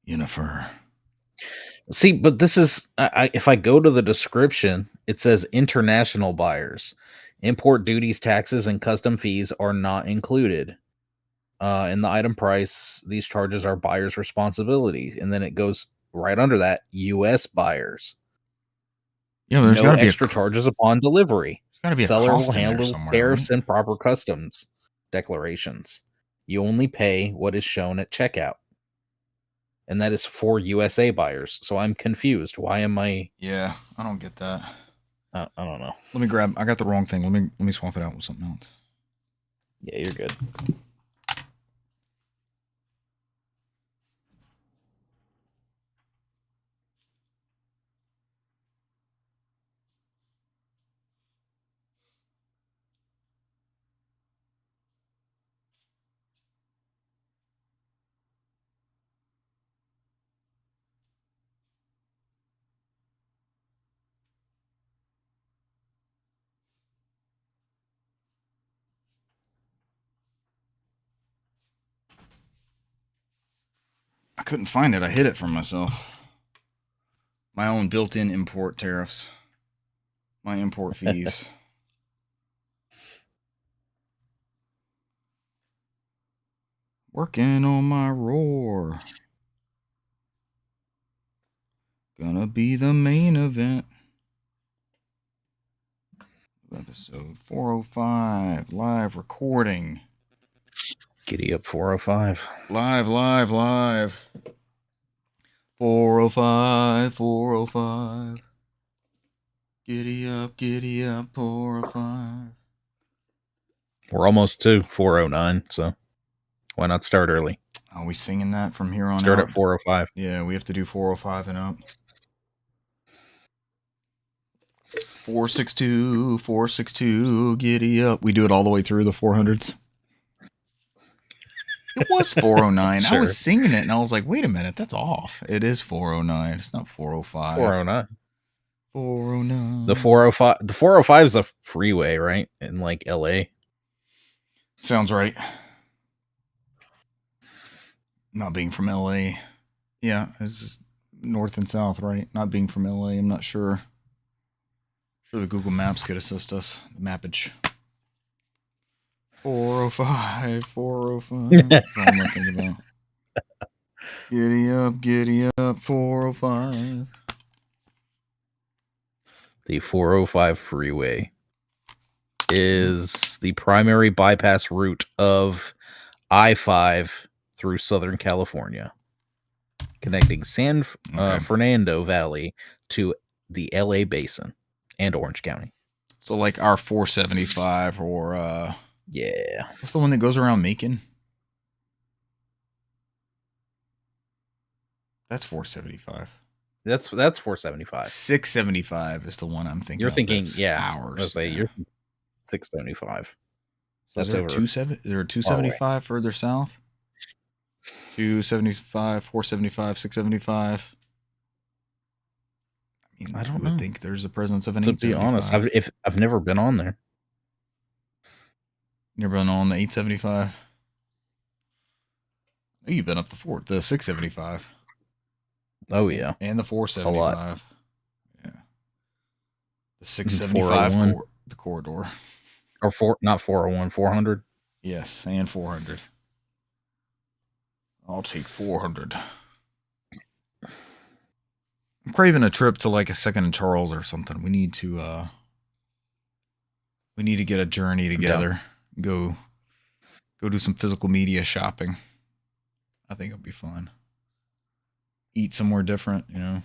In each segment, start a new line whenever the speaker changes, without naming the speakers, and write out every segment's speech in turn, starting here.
Unifer.
See, but this is if I go to the description, it says international buyers. Import duties, taxes, and custom fees are not included. In the item price, these charges are buyer's responsibility. And then it goes right under that, U.S. buyers.
Yeah, there's
No
got to be
extra charges upon delivery.
There's got to be a
Seller will
cost in there
handle
somewhere,
tariffs
right?
and proper customs declarations. You only pay what is shown at checkout. And that is for USA buyers. So I'm confused. Why am I?
Yeah, I don't get that.
I don't know.
Let me grab. I got the wrong thing. Let me swap it out with something else.
Yeah, you're good.
I couldn't find it. I hid it from myself. My own built-in import tariffs. My import fees. Working on my roar. Gonna be the main event. Episode 405. Live recording.
Giddy up 405.
Live. 405, 405. Giddy up, 405.
We're almost to 409, so why not start early?
Are we singing that from here on
Start
out?
at 405.
Yeah, we have to do 405 and up. 462, giddy up. We do it all the way through the 400s. It was 409.
Sure.
I was singing it and I was like, wait a minute, that's off. It is 409. It's not 405.
409.
409.
The 405 is a freeway, right? In like LA.
Sounds right. Not being from LA. Yeah, it's north and south, right? Not being from LA, I'm not sure. Sure the Google Maps could assist us. The mappage. 405, 405. That's all I'm thinking about. Giddy up, 405.
The 405 freeway is the primary bypass route of I-5 through Southern California, connecting San Fernando Valley to the LA Basin and Orange County.
So like our 475 or
yeah.
What's the one that goes around Macon? That's 475.
That's 475.
675 is the one I'm thinking.
You're thinking,
hours.
I was say you're 675. That's
over 27. Is there a 275 further south? 275, 475, 675.
I don't know.
Think there's a presence of an
to be honest, I've never been on there.
Never been on the 875. Oh, you've been up the 675.
Oh yeah,
and the 475.
A lot.
Yeah, the 675 the corridor.
Or not 401, 400.
Yes, and 400. I'll take 400. I'm craving a trip to like a Second and Charles or something. We need to get a journey together. Yeah. Go do some physical media shopping. I think it'll be fun. Eat somewhere different, you know.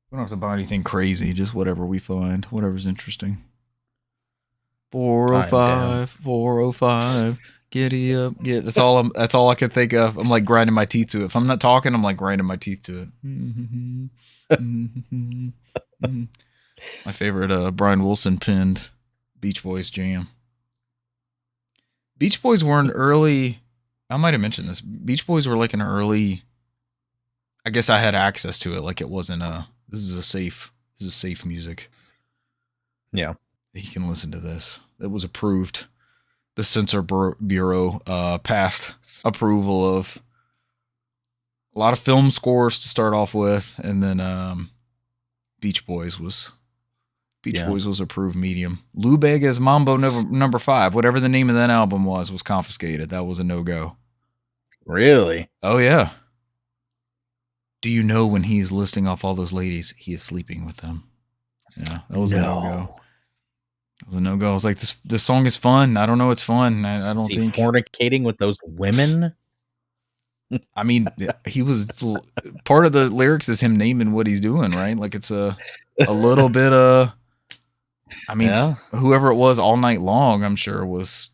We don't have to buy anything crazy, just whatever we find, whatever's interesting. 405, 405. Giddy up, that's all I can think of. I'm like grinding my teeth to it. If I'm not talking, I'm like grinding my teeth to it. My favorite Brian Wilson pinned Beach Boys jam. Beach Boys were an early, I might have mentioned this. Beach Boys were like an early, I guess I had access to it. Like it wasn't this is safe music.
Yeah.
You can listen to this. It was approved. The Censor Bureau passed approval of A lot of film scores to start off with, and then Beach Boys was approved medium. Lou Bega's Mambo number 5, whatever the name of that album was confiscated. That was a no-go.
Really?
Oh yeah. Do you know when he's listing off all those ladies, he is sleeping with them? Yeah, that was a no-go. It was a no-go. I was like, this song is fun. I don't know, it's fun. I don't think
fornicating with those women.
I mean, he was part of the lyrics is him naming what he's doing, right? Like it's a little bit I mean, whoever it was all night long, I'm sure was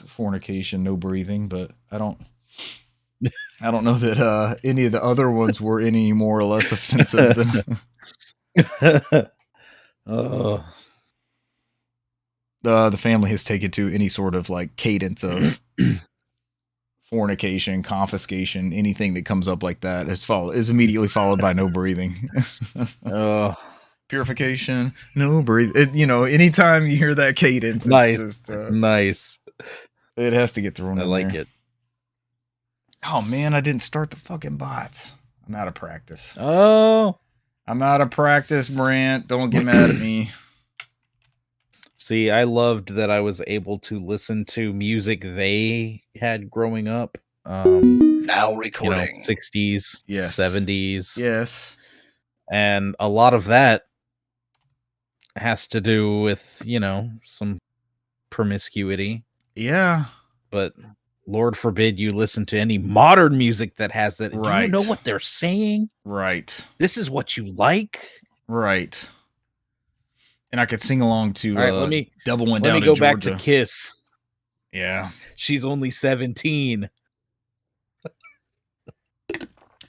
fornication, no breathing, but I don't know that any of the other ones were any more or less offensive than the family has taken to any sort of like cadence of fornication, confiscation, anything that comes up like that is immediately followed by no breathing. Purification, no breathing. Anytime you hear that cadence,
nice.
It's just
nice.
It has to get thrown.
I like it.
Oh man, I didn't start the fucking bots. I'm out of practice.
Oh,
I'm out of practice, Brant. Don't get mad at me.
See, I loved that I was able to listen to music they had growing up.
Now recording
60s,
yes.
70s.
Yes.
And a lot of that has to do with, some promiscuity.
Yeah.
But Lord forbid you listen to any modern music that has that.
Right.
Do you know what they're saying?
Right.
This is what you like?
Right. And I could sing along to
all right, let me
Devil Went
Down
to
Let me go
Georgia.
back to Kiss.
Yeah.
She's only 17.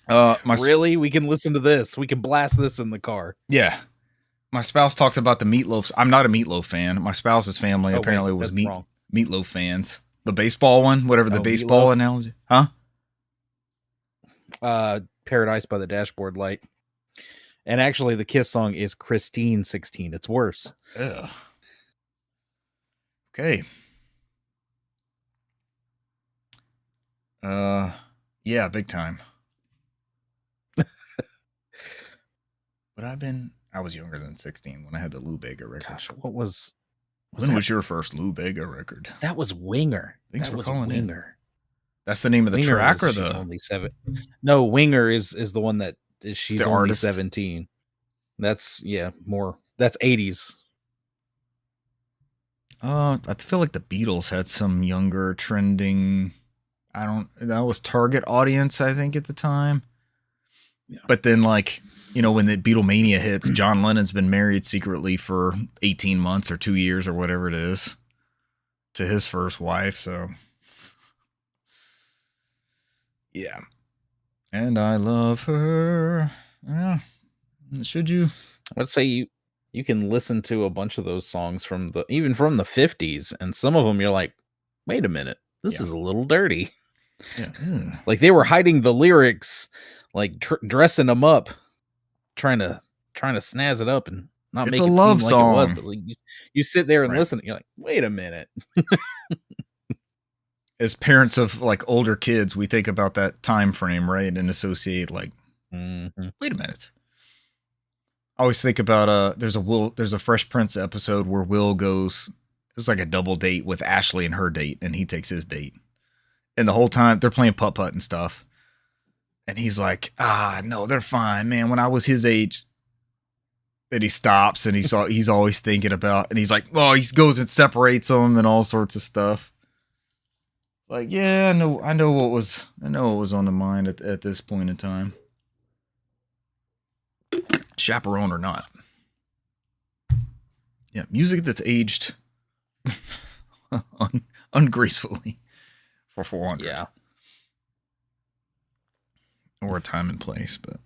Really? We can listen to this. We can blast this in the car.
Yeah. My spouse talks about the Meatloaf. I'm not a Meatloaf fan. My spouse's family apparently was Meatloaf fans. The baseball one, whatever the baseball Meatloaf analogy. Huh?
Paradise by the Dashboard Light. And actually the Kiss song is Christine 16. It's worse.
Ugh. Okay. Yeah, big time. But I was younger than 16 when I had the Lou Bega record.
Gosh, when
was your first Lou Bega record?
That was Winger.
Thanks for calling
Winger.
That's the name of the
Winger
track, or
she's only 7. No, Winger is the one that is she's only artist. 17. That's more. That's 80s.
I feel like the Beatles had some younger trending. That was target audience, I think, at the time. Yeah. But then, like, when the Beatlemania hits, John Lennon's been married secretly for 18 months or 2 years or whatever it is to his first wife. So, yeah. And I love her. Yeah. Should you?
Let's say you can listen to a bunch of those songs even from the 50s, and some of them you're like, wait a minute, this is a little dirty.
Yeah.
Like they were hiding the lyrics, like dressing them up, trying to snazz it up and not
it's
make
a
it
love
seem
song.
like it was. But like you sit there and listen, and you're like, wait a minute.
As parents of like older kids, we think about that time frame, right, and associate like, wait a minute. I always think about there's a Fresh Prince episode where Will goes, it's like a double date with Ashley and her date, and he takes his date. And the whole time they're playing putt-putt and stuff. And he's like, no, they're fine, man. When I was his age. Then he stops and he's always thinking about, and he's like, oh, he goes and separates them and all sorts of stuff. Like, yeah, I know what was on the mind at this point in time. Chaperone or not. Yeah, music that's aged ungracefully for 400.
Yeah.
Or a time and place, but.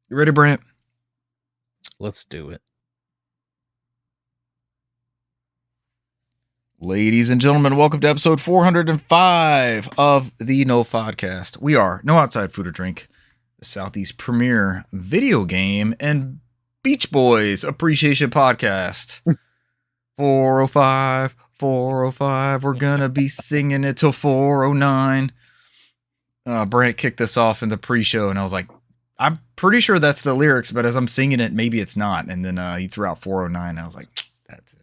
You ready, Brant?
Let's do it.
Ladies and gentlemen, welcome to episode 405 of the NOFODcast. We are No Outside Food or Drink, the Southeast premier video game and Beach Boys appreciation podcast. 405, we're gonna be singing it till 409. Brant kicked this off in the pre-show, and I was like, I'm pretty sure that's the lyrics, but as I'm singing it, maybe it's not. And then he threw out 409. I was like, that's it.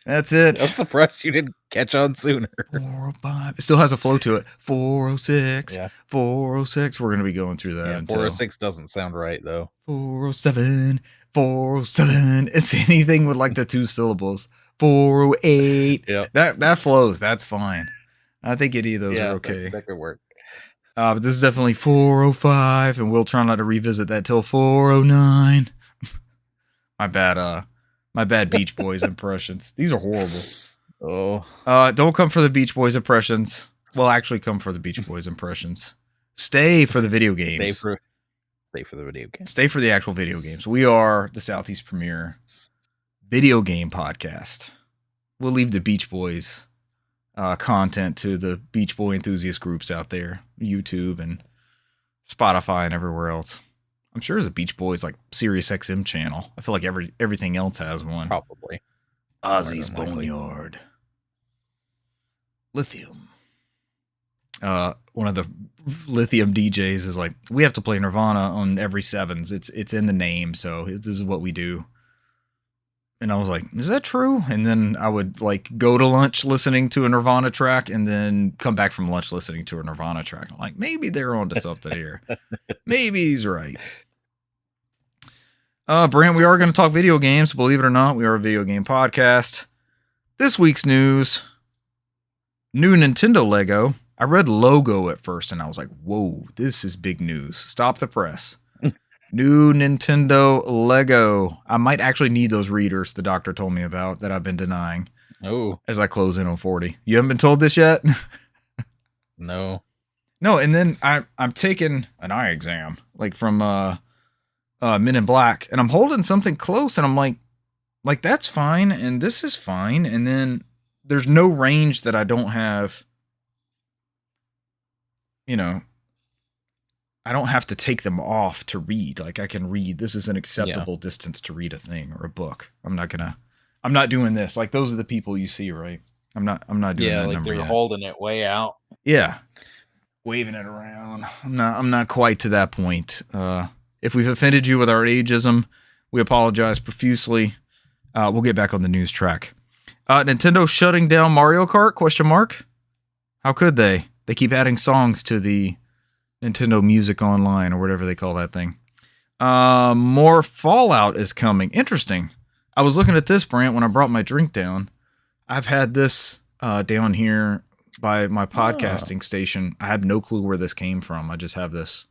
That's it.
I'm surprised you didn't catch on sooner.
405. It still has a flow to it. 406. Yeah. 406. We're going to be going through that.
Yeah, 406 doesn't sound right, though.
407. 407. It's anything with like the 2 syllables. 408.
Yeah.
That flows. That's fine. I think any of those are okay.
That could work.
But this is definitely 405, and we'll try not to revisit that till 409. My bad Beach Boys impressions. These are horrible.
Oh.
Don't come for the Beach Boys impressions. Well, actually come for the Beach Boys impressions. Stay for the video games.
Stay for the video games.
Stay for the actual video games. We are the Southeast premier video game podcast. We'll leave the Beach Boys content to the Beach Boy enthusiast groups out there, YouTube and Spotify and everywhere else. I'm sure there's a Beach Boys like Sirius XM channel. I feel like everything else has one.
Probably.
Ozzy's Boneyard. Lithium. One of the Lithium DJs is like, we have to play Nirvana on every 7s. It's in the name, so this is what we do. And I was like, is that true? And then I would like go to lunch listening to a Nirvana track and then come back from lunch listening to a Nirvana track. I'm like, maybe they're onto something here. Maybe he's right. Brant, we are going to talk video games. Believe it or not, we are a video game podcast. This week's news, new Nintendo Lego. I read logo at first and I was like, whoa, this is big news. Stop the press. New Nintendo Lego. I might actually need those readers the doctor told me about that I've been denying.
Oh.
As I close in on 40. You haven't been told this yet?
No.
No, and then I'm taking an eye exam, like from Men in Black, and I'm holding something close, and I'm like that's fine, and this is fine, and then there's no range that I don't have, you know, I don't have to take them off to read. Like I can read. This is an acceptable distance to read a thing or a book. I'm not doing this. Like those are the people you see, right? I'm not doing that.
Yeah, like they're holding it way out.
Yeah. Waving it around. I'm not quite to that point. If we've offended you with our ageism, we apologize profusely. We'll get back on the news track. Nintendo shutting down Mario Kart? ? How could they? They keep adding songs to the Nintendo Music Online or whatever they call that thing. More Fallout is coming. Interesting. I was looking at this, Brant, when I brought my drink down. I've had this down here by my podcasting station. I have no clue where this came from. I just have this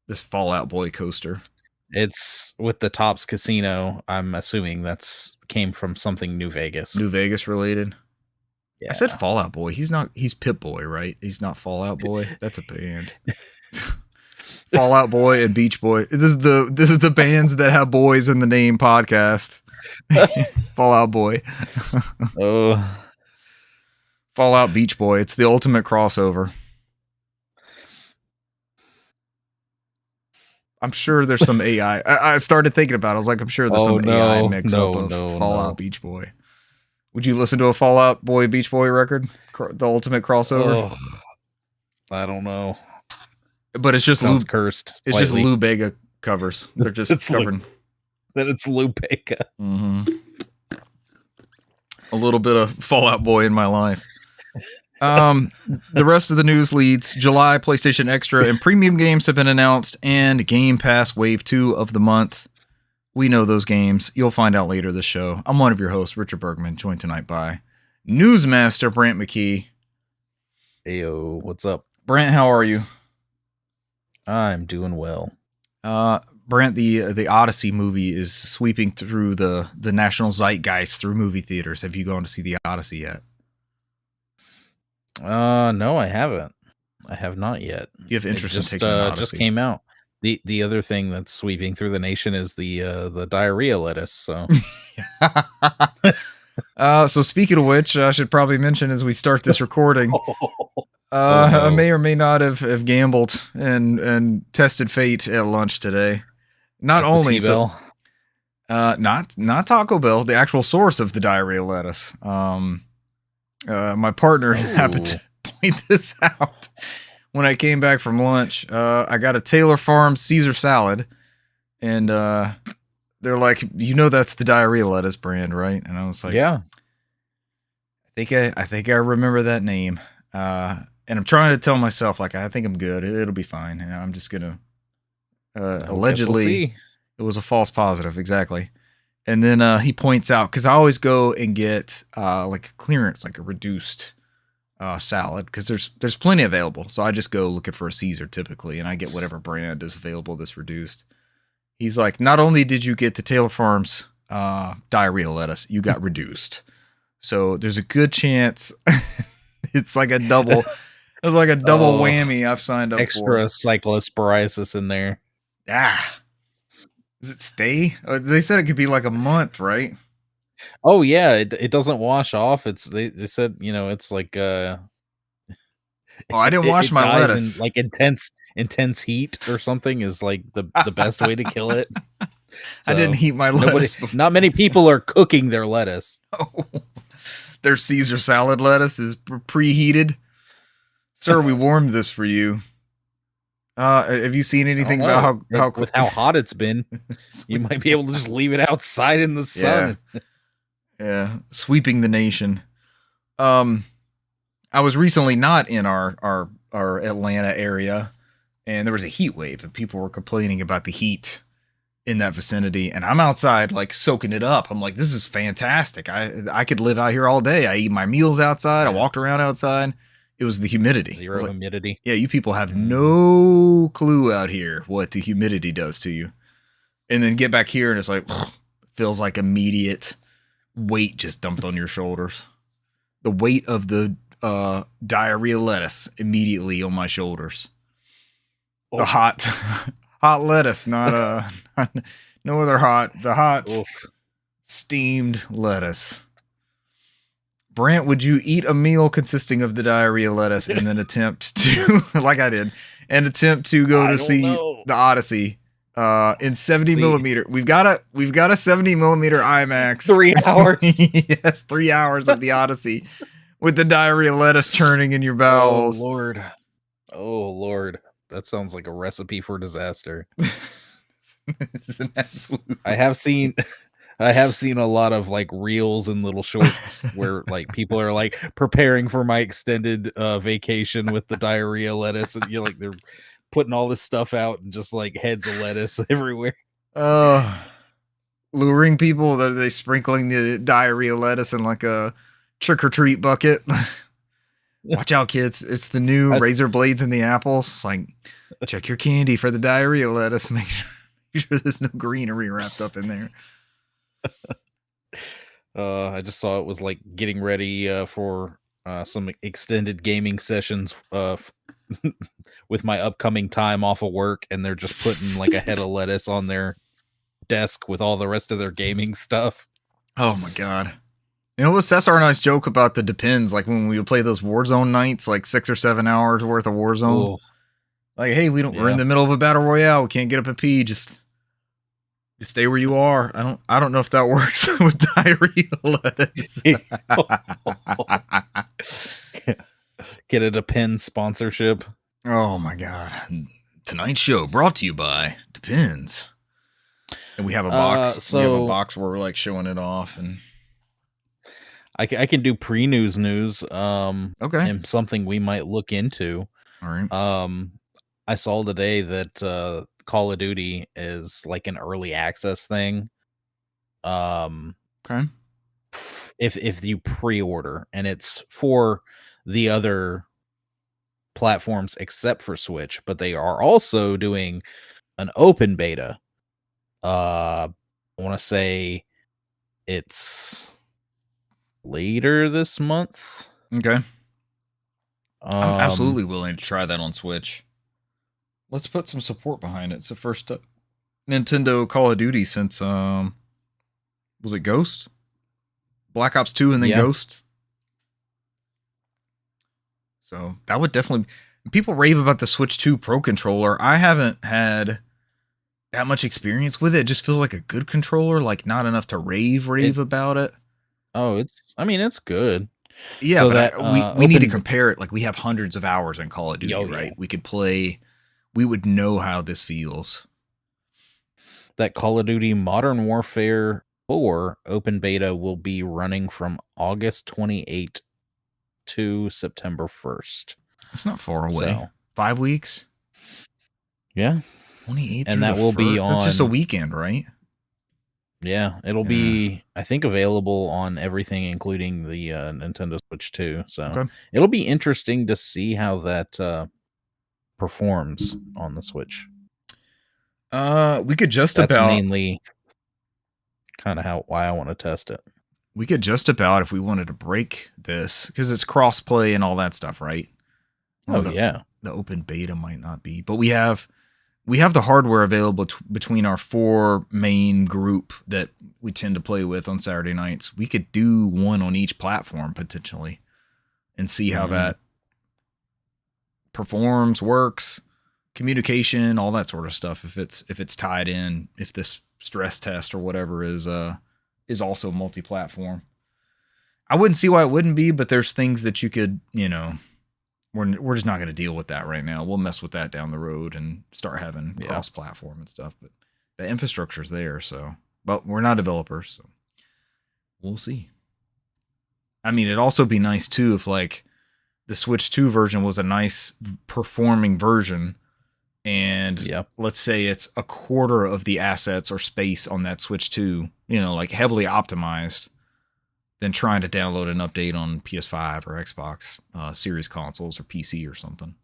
Fallout Boy coaster.
It's with the Tops Casino. I'm assuming that's came from something New Vegas.
New Vegas related. Yeah. I said Fallout Boy. He's Pip Boy, right? He's not Fallout Boy. That's a band. Fallout Boy and Beach Boy. This is the bands that have boys in the name podcast. Fallout Boy.
Oh.
Fallout Beach Boy. It's the ultimate crossover. I'm sure there's some AI. I started thinking about it. I was like, I'm sure there's some AI mix-up of Fallout Beach Boy. Would you listen to a Fallout Boy Beach Boy record? The ultimate crossover?
Oh, I don't know.
But it's just
Sounds cursed.
It's just Lou Bega covers. They're just covering.
Then it's Lou Bega.
Mm-hmm. A little bit of Fallout Boy in my life. The rest of the news leads. July PlayStation Extra and Premium games have been announced, and Game Pass Wave 2 of the month. We know those games. You'll find out later this show. I'm one of your hosts, Richard Bergman, joined tonight by Newsmaster Brant McKee.
Heyo, what's up?
Brant, how are you?
I'm doing well.
Brant, the Odyssey movie is sweeping through the national zeitgeist through movie theaters. Have you gone to see the Odyssey yet?
No, I haven't. I have not yet.
You have interest in taking an Odyssey.
Just came out. The other thing that's sweeping through the nation is the diarrhea lettuce. So,
so speaking of which, I should probably mention as we start this recording, I may or may not have gambled and tested fate at lunch today. Not
like
only
T-Bell.
Not Taco Bell, the actual source of the diarrhea lettuce. My partner happened to point this out. When I came back from lunch, I got a Taylor Farms Caesar salad, and they're like, that's the diarrhea lettuce brand, right? And I was like,
yeah.
I think I remember that name. And I'm trying to tell myself, like, I think I'm good. It'll be fine. And I'm just gonna. Allegedly, it was a false positive, exactly. And then he points out, because I always go and get like a clearance, like a reduced salad, because there's plenty available. So I just go looking for a Caesar typically, and I get whatever brand is available that's reduced. He's like, not only did you get the Taylor Farms diarrhea lettuce, you got reduced. So there's a good chance it's like a double. It's like a double whammy I've signed up for.
Extra cyclosporiosis in there.
Does it stay? They said it could be like a month, right?
Oh yeah, it doesn't wash off. They said, it's like
I didn't wash my lettuce.
In, like intense heat or something is like the best way to kill it.
So I didn't heat my lettuce.
Not many people are cooking their lettuce.
Oh, their Caesar salad lettuce is preheated. Sir, we warmed this for you. Have you seen anything about how
with how hot it's been? You might be able to just leave it outside in the sun.
Yeah, sweeping the nation. I was recently not in our Atlanta area, and there was a heat wave, and people were complaining about the heat in that vicinity. And I'm outside, like, soaking it up. I'm like, this is fantastic. I could live out here all day. I eat my meals outside. I walked around outside. It was the humidity.
Zero humidity.
Yeah, you people have no clue out here what the humidity does to you. And then get back here, and it's like, feels like immediate weight just dumped on your shoulders. The weight of the diarrhea lettuce immediately on my shoulders. The hot lettuce, not no other hot. The hot steamed lettuce. Brant, would you eat a meal consisting of the diarrhea lettuce and then attempt to, like I did, attempt to go to see the Odyssey in 70 millimeter? We've got a 70 millimeter IMAX.
3 hours.
Yes, 3 hours of the Odyssey with the diarrhea lettuce churning in your bowels.
Oh Lord, that sounds like a recipe for disaster.
It's an absolute.
I have seen a lot of like reels and little shorts where like people are like preparing for my extended vacation with the diarrhea lettuce, and you're like, they're putting all this stuff out and just like heads of lettuce everywhere.
Luring people, they sprinkling the diarrhea lettuce in like a trick or treat bucket. Watch out, kids! It's the new razor blades in the apples. It's like, check your candy for the diarrhea lettuce. Make sure there's no greenery wrapped up in there.
I just saw it was like getting ready for some extended gaming sessions with my upcoming time off of work, and they're just putting like a head of lettuce on their desk with all the rest of their gaming stuff.
Oh my god. It was Cesar and I's joke about the Depends, like when we would play those Warzone nights, like 6 or 7 hours worth of Warzone. Ooh. Like, hey, we're in the middle of a battle royale, we can't get up and pee, just stay where you are. I don't know if that works with diarrhea lettuce.
Get a Depends sponsorship.
Oh my god. Tonight's show brought to you by Depends. And we have a box. We have a box where we're like showing it off, and
I can do pre-news news.
Okay.
And something we might look into.
All right.
I saw today that Call of Duty is like an early access thing.
Okay.
If you pre-order, and it's for the other platforms except for Switch, but they are also doing an open beta. I want to say it's later this month.
Okay. I'm absolutely willing to try that on Switch. Let's put some support behind it. It's the first Nintendo Call of Duty since was it Ghost? Black Ops 2 and then Ghost. So that would definitely, people rave about the Switch 2 Pro controller. I haven't had that much experience with it. It just feels like a good controller, like not enough to rave about it.
Oh, it's good.
Yeah,
So
but
that
we need to compare it. Like, we have hundreds of hours in Call of Duty, right?
Yeah.
We could play. We would know how this feels.
That Call of Duty Modern Warfare 4 open beta will be running from August 28th to September 1st.
It's not far away.
So,
5 weeks.
Yeah.
28
And
through
that
the
will be
1st? That's just a
on.
weekend, right?
Yeah, it'll be, I think, available on everything, including the Nintendo Switch 2. So
Okay.
it'll be interesting to see how that performs on the Switch.
We could just
That's
about
mainly kind of why I want to test it.
we could just about, if we wanted to break this, because it's cross-play and all that stuff, right?
Yeah.
The open beta might not be, but we have the hardware available between our 4 main group that we tend to play with on Saturday nights. We could do one on each platform potentially and see how that performs, works, communication, all that sort of stuff. If it's tied in, if this stress test or whatever is also multi-platform. I wouldn't see why it wouldn't be, but there's things that you could, we're just not going to deal with that right now. We'll mess with that down the road and start having cross-platform and stuff. But the infrastructure's there, so. But we're not developers, so we'll see. I mean, it'd also be nice too if like the Switch 2 version was a nice performing version, and let's say it's a quarter of the assets or space on that Switch 2, like heavily optimized, than trying to download an update on PS5 or Xbox Series consoles or PC or something.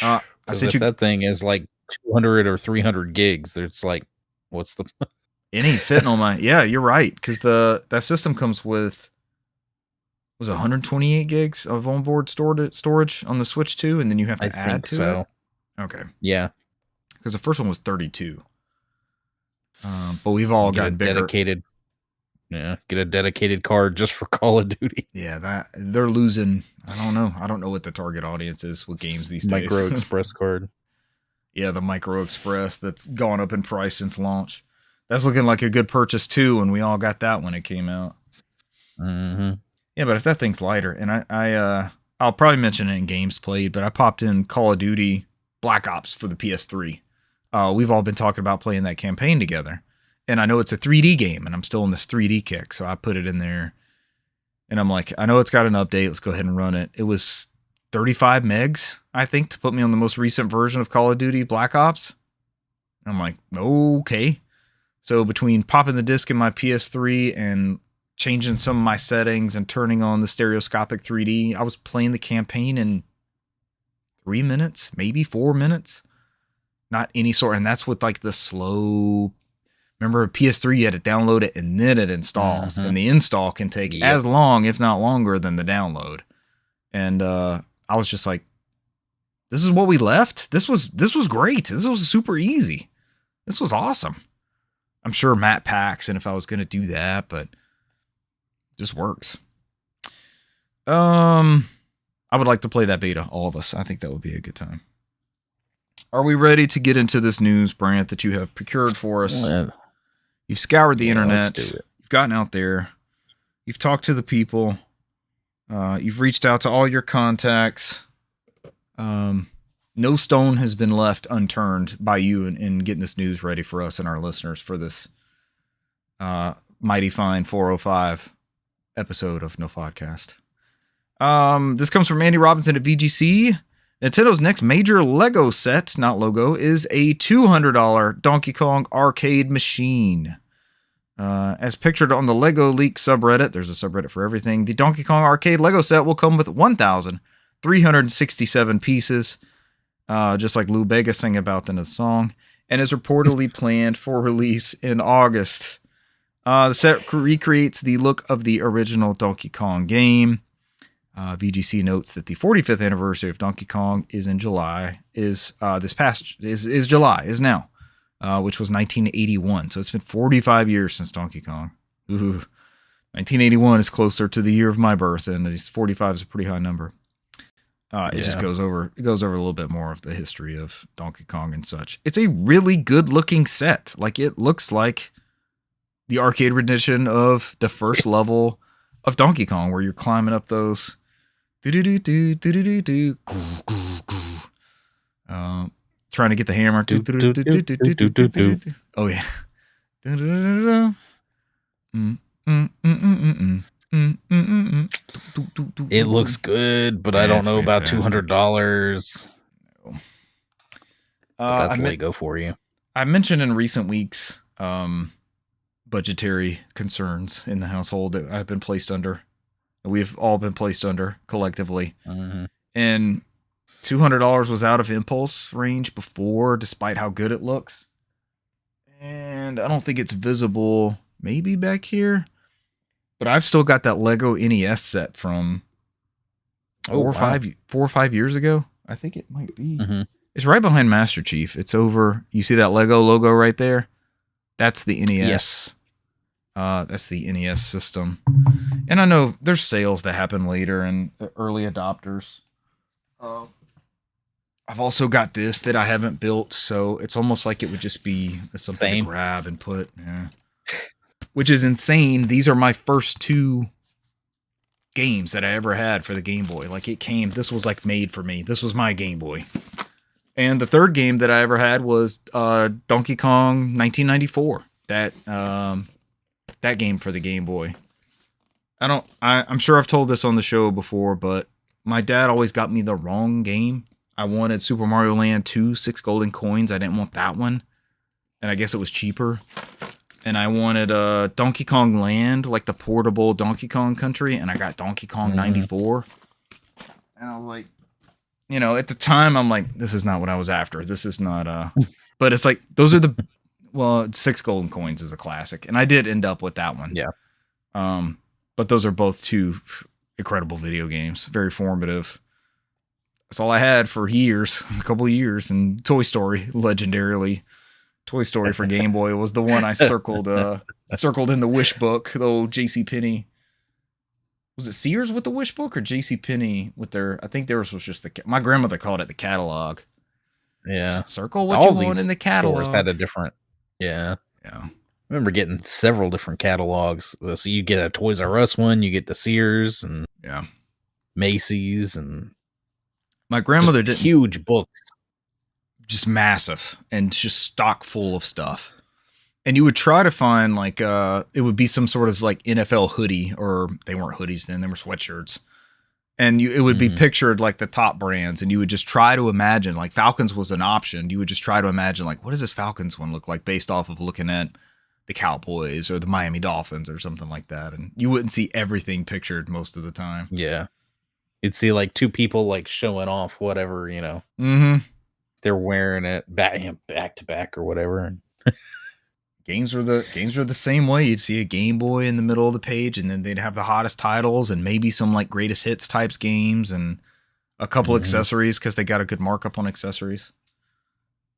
I said that thing is like 200 or 300 gigs. There's like, what's the?
It ain't fitting on my. Yeah, you're right, because that system comes with 128 gigs of onboard storage on the Switch 2, and then you have to add to it. Okay.
Yeah.
Because the first one was 32. But we've all gotten bigger.
Get a dedicated card just for Call of Duty.
Yeah, that they're losing. I don't know. I don't know what the target audience is with games these days.
Micro Express card.
Yeah, the Micro Express that's gone up in price since launch. That's looking like a good purchase too, and we all got that when it came out.
Mm-hmm.
Yeah, but if that thing's lighter, and I'll probably mention it in games played, but I popped in Call of Duty Black Ops for the PS3. We've all been talking about playing that campaign together. And I know it's a 3D game, and I'm still in this 3D kick, so I put it in there. And I'm like, I know it's got an update. Let's go ahead and run it. It was 35 megs, I think, to put me on the most recent version of Call of Duty Black Ops. And I'm like, okay. So between popping the disc in my PS3 and changing some of my settings and turning on the stereoscopic 3D, I was playing the campaign in 3 minutes, maybe 4 minutes. Not any sort. And that's with like the slow. Remember, PS3, you had to download it and then it installs. Mm-hmm. And the install can take as long, if not longer, than the download. And I was just like, this is what we left? This was great. This was super easy. This was awesome. I'm sure Matt packs, and if I was going to do that, but it just works. I would like to play that beta, all of us. I think that would be a good time. Are we ready to get into this news, Brant, that you have procured for us? You've scoured the internet. You've gotten out there. You've talked to the people. You've reached out to all your contacts. No stone has been left unturned by you in getting this news ready for us and our listeners for this mighty fine 405 episode of NOFODcast. This comes from Andy Robinson at VGC. Nintendo's next major Lego set, not logo, is a $200 Donkey Kong arcade machine. As pictured on the Lego Leak subreddit, there's a subreddit for everything, the Donkey Kong arcade Lego set will come with 1,367 pieces, just like Lou Bega sang about in the song, and is reportedly planned for release in August. The set recreates the look of the original Donkey Kong game. VGC notes that the 45th anniversary of Donkey Kong is in July, is now, which was 1981. So it's been 45 years since Donkey Kong. Ooh, 1981 is closer to the year of my birth, and 45 is a pretty high number. It just goes over a little bit more of the history of Donkey Kong and such. It's a really good looking set. Like, it looks like the arcade rendition of the first level of Donkey Kong, where you're climbing up those. Trying to get the hammer. Oh yeah.
It looks good, but I don't know about $200. But that's Lego for you.
I mentioned in recent weeks budgetary concerns in the household that I've been placed under. We've all been placed under collectively. And $200 was out of impulse range before, despite how good it looks. And I don't think it's visible maybe back here. But I've still got that Lego NES set from 4 or 5 years ago. I think it might be. It's right behind Master Chief. It's over. You see that Lego logo right there? That's the NES. Yes. That's the NES system. And I know there's sales that happen later and early adopters. I've also got this that I haven't built, so it's almost like it would just be something to grab and put. Yeah. Which is insane. These are my first 2 games that I ever had for the Game Boy. Like this was like made for me. This was my Game Boy. And the third game that I ever had was Donkey Kong 1994. That game for the Game Boy. I'm sure I've told this on the show before, but my dad always got me the wrong game. I wanted Super Mario Land 2, 6 golden coins. I didn't want that one. And I guess it was cheaper. And I wanted Donkey Kong Land, like the portable Donkey Kong Country, and I got Donkey Kong 94. And I was like, at the time, I'm like, this is not what I was after. This is not, but it's like, those are 6 golden coins is a classic. And I did end up with that one.
Yeah.
But those are both 2 incredible video games. Very formative. That's all I had for years, a couple of years. And Toy Story, legendarily. Toy Story for Game Boy was the one I circled in the wish book, the old JCPenney. Was it Sears with the wish book or JCPenney with their, I think theirs was just my grandmother called it the catalog.
Yeah.
Circle what you want in the catalog.
Stores had a different, yeah. I remember getting several different catalogs. So you get a Toys R Us one, you get the Sears and Macy's, and
my grandmother did
huge books.
Just massive and just stock full of stuff. And you would try to find like it would be some sort of like NFL hoodie, or they weren't hoodies then, they were sweatshirts. And it would be pictured like the top brands, and you would just try to imagine, like Falcons was an option. You would just try to imagine like, what does this Falcons one look like based off of looking at the Cowboys or the Miami Dolphins or something like that. And you wouldn't see everything pictured most of the time.
Yeah. You'd see like 2 people like showing off whatever, they're wearing it back to back or whatever.
Games were the same way. You'd see a Game Boy in the middle of the page, and then they'd have the hottest titles and maybe some like greatest hits types games and a couple accessories because they got a good markup on accessories.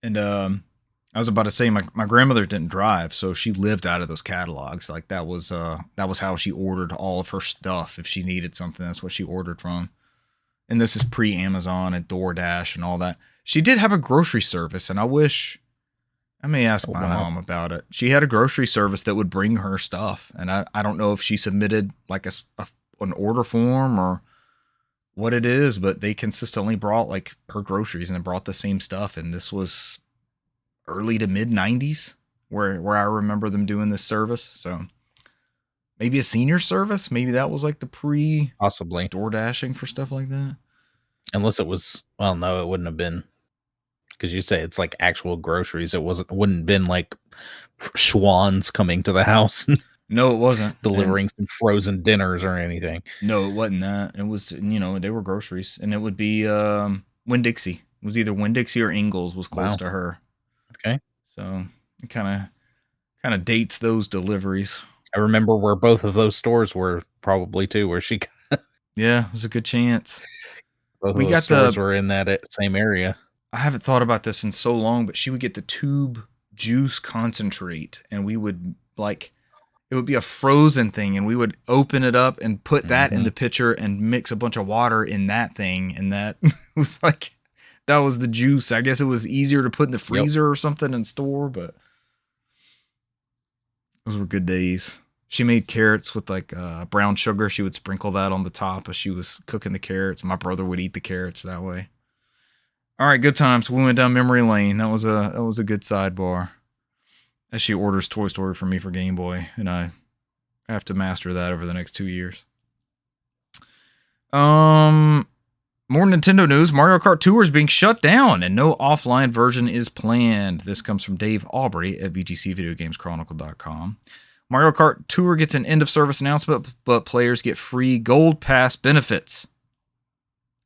And I was about to say my grandmother didn't drive, so she lived out of those catalogs. Like that was how she ordered all of her stuff. If she needed something, that's what she ordered from. And this is pre-Amazon and DoorDash and all that. She did have a grocery service, and I may ask my mom about it. She had a grocery service that would bring her stuff, and I don't know if she submitted like an order form or what it is, but they consistently brought like her groceries, and it brought the same stuff. And this was early to mid 90s where I remember them doing this service. So maybe a senior service. Maybe that was like the
possibly
door dashing for stuff like that.
Unless it was, well, no, it wouldn't have been, because you say it's like actual groceries. It wouldn't have been like Schwann's coming to the house.
No, it wasn't
delivering some frozen dinners or anything.
No, it wasn't that. It was, they were groceries, and it would be Winn-Dixie. It was either Winn-Dixie or Ingles was close to her.
Okay,
so it kind of dates those deliveries.
I remember where both of those stores were probably too, where she.
Yeah, there's a good chance.
Both of those stores were in that same area.
I haven't thought about this in so long, but she would get the tube juice concentrate, and we would it would be a frozen thing, and we would open it up and put that in the pitcher and mix a bunch of water in that thing, and that was that was the juice. I guess it was easier to put in the freezer or something and store, but those were good days. She made carrots with like brown sugar. She would sprinkle that on the top as she was cooking the carrots. My brother would eat the carrots that way. All right, good times. We went down memory lane. That was a good sidebar. As she orders Toy Story for me for Game Boy, and I have to master that over the next 2 years. More Nintendo news. Mario Kart Tour is being shut down and no offline version is planned. This comes from Dave Aubrey at VGCVideoGamesChronicle.com. Mario Kart Tour gets an end of service announcement, but players get free Gold Pass benefits.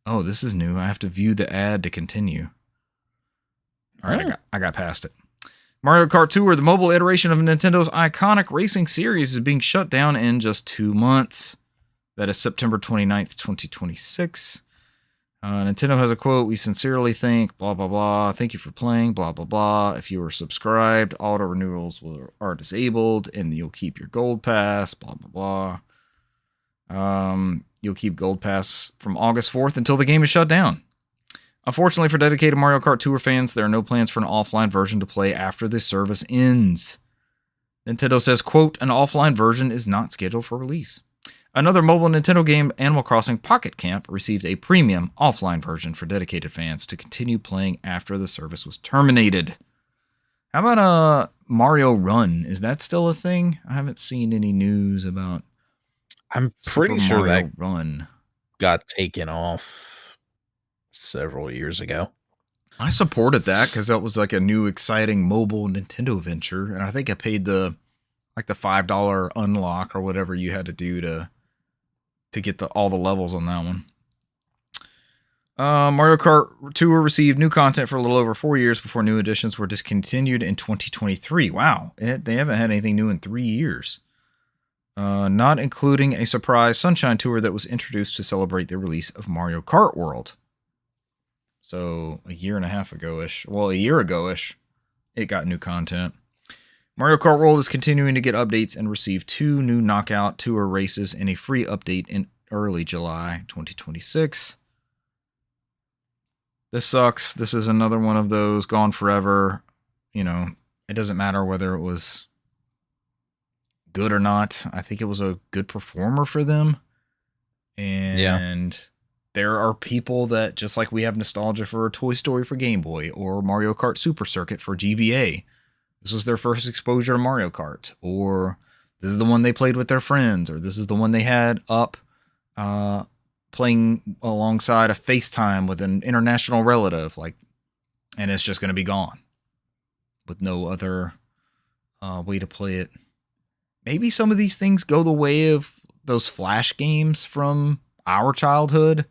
Oh, this is new. I have to view the ad to continue. All right, I got past it. Mario Kart Tour, the mobile iteration of Nintendo's iconic racing series, is being shut down in just 2 months. That is September 29th, 2026. Nintendo has a quote, "We sincerely thank blah, blah, blah. Thank you for playing, blah, blah, blah. If you are subscribed, auto renewals are disabled, and you'll keep your Gold Pass, blah, blah, blah. You'll keep Gold Pass from August 4th until the game is shut down. Unfortunately for dedicated Mario Kart Tour fans, there are no plans for an offline version to play after this service ends." Nintendo says, quote, "An offline version is not scheduled for release." Another mobile Nintendo game, Animal Crossing Pocket Camp, received a premium offline version for dedicated fans to continue playing after the service was terminated. How about Mario Run? Is that still a thing? I haven't seen any news about
I'm pretty sure
Mario
that
Run
got taken off several years ago.
I supported that because that was like a new exciting mobile Nintendo venture, and I think I paid the $5 unlock or whatever you had to do to get all the levels on that one. Mario Kart Tour received new content for a little over 4 years before new editions were discontinued in 2023. Wow, they haven't had anything new in 3 years. Not including a surprise Sunshine Tour that was introduced to celebrate the release of Mario Kart World. So a year ago-ish, it got new content. Mario Kart World is continuing to get updates and received 2 new Knockout Tour races and a free update in early July 2026. This sucks. This is another one of those gone forever. You know, it doesn't matter whether it was good or not. I think it was a good performer for them. And there are people that, just like we have nostalgia for Toy Story for Game Boy or Mario Kart Super Circuit for GBA, this was their first exposure to Mario Kart, or this is the one they played with their friends, or this is the one they had up playing alongside a FaceTime with an international relative, and it's just going to be gone with no other way to play it. Maybe some of these things go the way of those Flash games from our childhood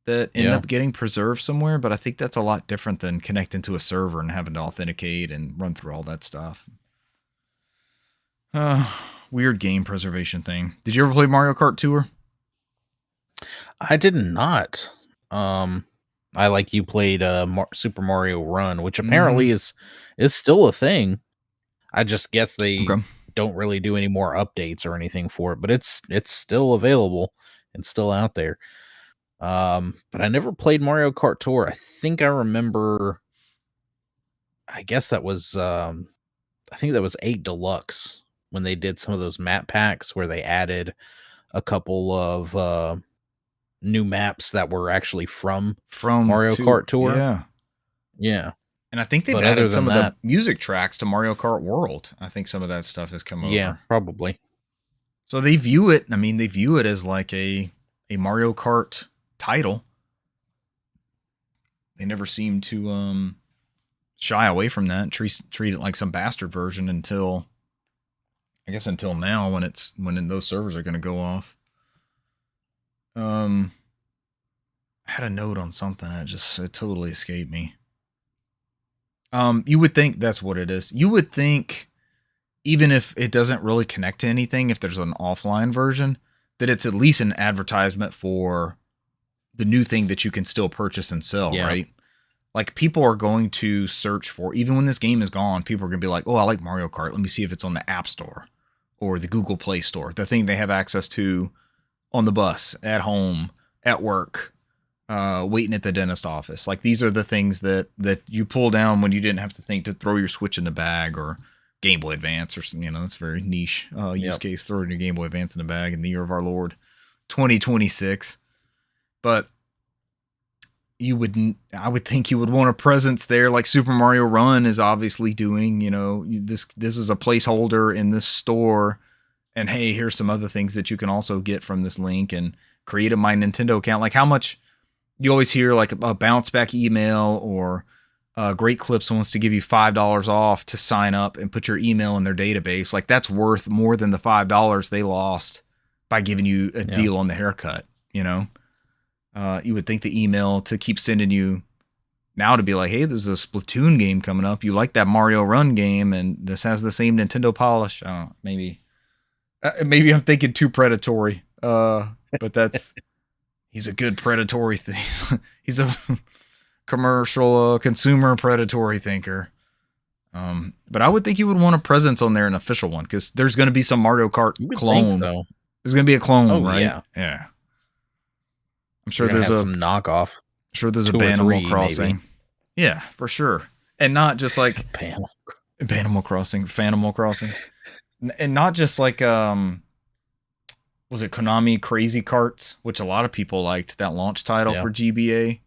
that end up getting preserved somewhere, but I think that's a lot different than connecting to a server and having to authenticate and run through all that stuff. Weird game preservation thing. Did you ever play Mario Kart Tour?
I did not. I like you played Super Mario Run, which apparently is still a thing. I just guess they don't really do any more updates or anything for it, but it's still available and still out there. But I never played Mario Kart Tour. I think I remember, I guess that was, I think that was 8 Deluxe when they did some of those map packs where they added a couple of new maps that were actually from Mario Kart Tour. Yeah.
And I think they've added some of the music tracks to Mario Kart World. I think some of that stuff has come over.
Yeah, probably.
So they view it as like a Mario Kart title. They never seem to shy away from that and treat it like some bastard version until now when those servers are going to go off. I had a note on something it totally escaped me. You would think that's what it is. You would think, even if it doesn't really connect to anything, if there's an offline version, that it's at least an advertisement for the new thing that you can still purchase and sell, right? Like, people are going to search for, even when this game is gone, people are going to be like, oh, I like Mario Kart. Let me see if it's on the App Store or the Google Play Store, the thing they have access to on the bus, at home, at work, waiting at the dentist office. Like, these are the things that you pull down when you didn't have to think to throw your Switch in the bag or Game Boy Advance or something. That's very niche use case. Throw your Game Boy Advance in the bag in the year of our Lord 2026. But I would think you would want a presence there like Super Mario Run is obviously doing. This is a placeholder in this store, and hey, here's some other things that you can also get from this link, and create a My Nintendo account. Like how much you always hear like a bounce back email, or Great Clips wants to give you $5 off to sign up and put your email in their database. Like that's worth more than the $5 they lost by giving you a deal on the haircut. You would think the email to keep sending you now to be like, hey, there's a Splatoon game coming up. You like that Mario Run game, and this has the same Nintendo polish. I don't know, maybe I'm thinking too predatory. But that's he's a good predatory thing. He's a commercial consumer predatory thinker. But I would think you would want a presence on there, an official one, because there's going to be some Mario Kart clone. So. There's going to be a clone, right? Yeah. I'm sure there's
some knockoff.
I'm sure there's a Animal Crossing. Maybe. Yeah, for sure. And not just like Animal Crossing, Fanimal Crossing. And not just like was it Konami Crazy Karts, which a lot of people liked, that launch title for GBA.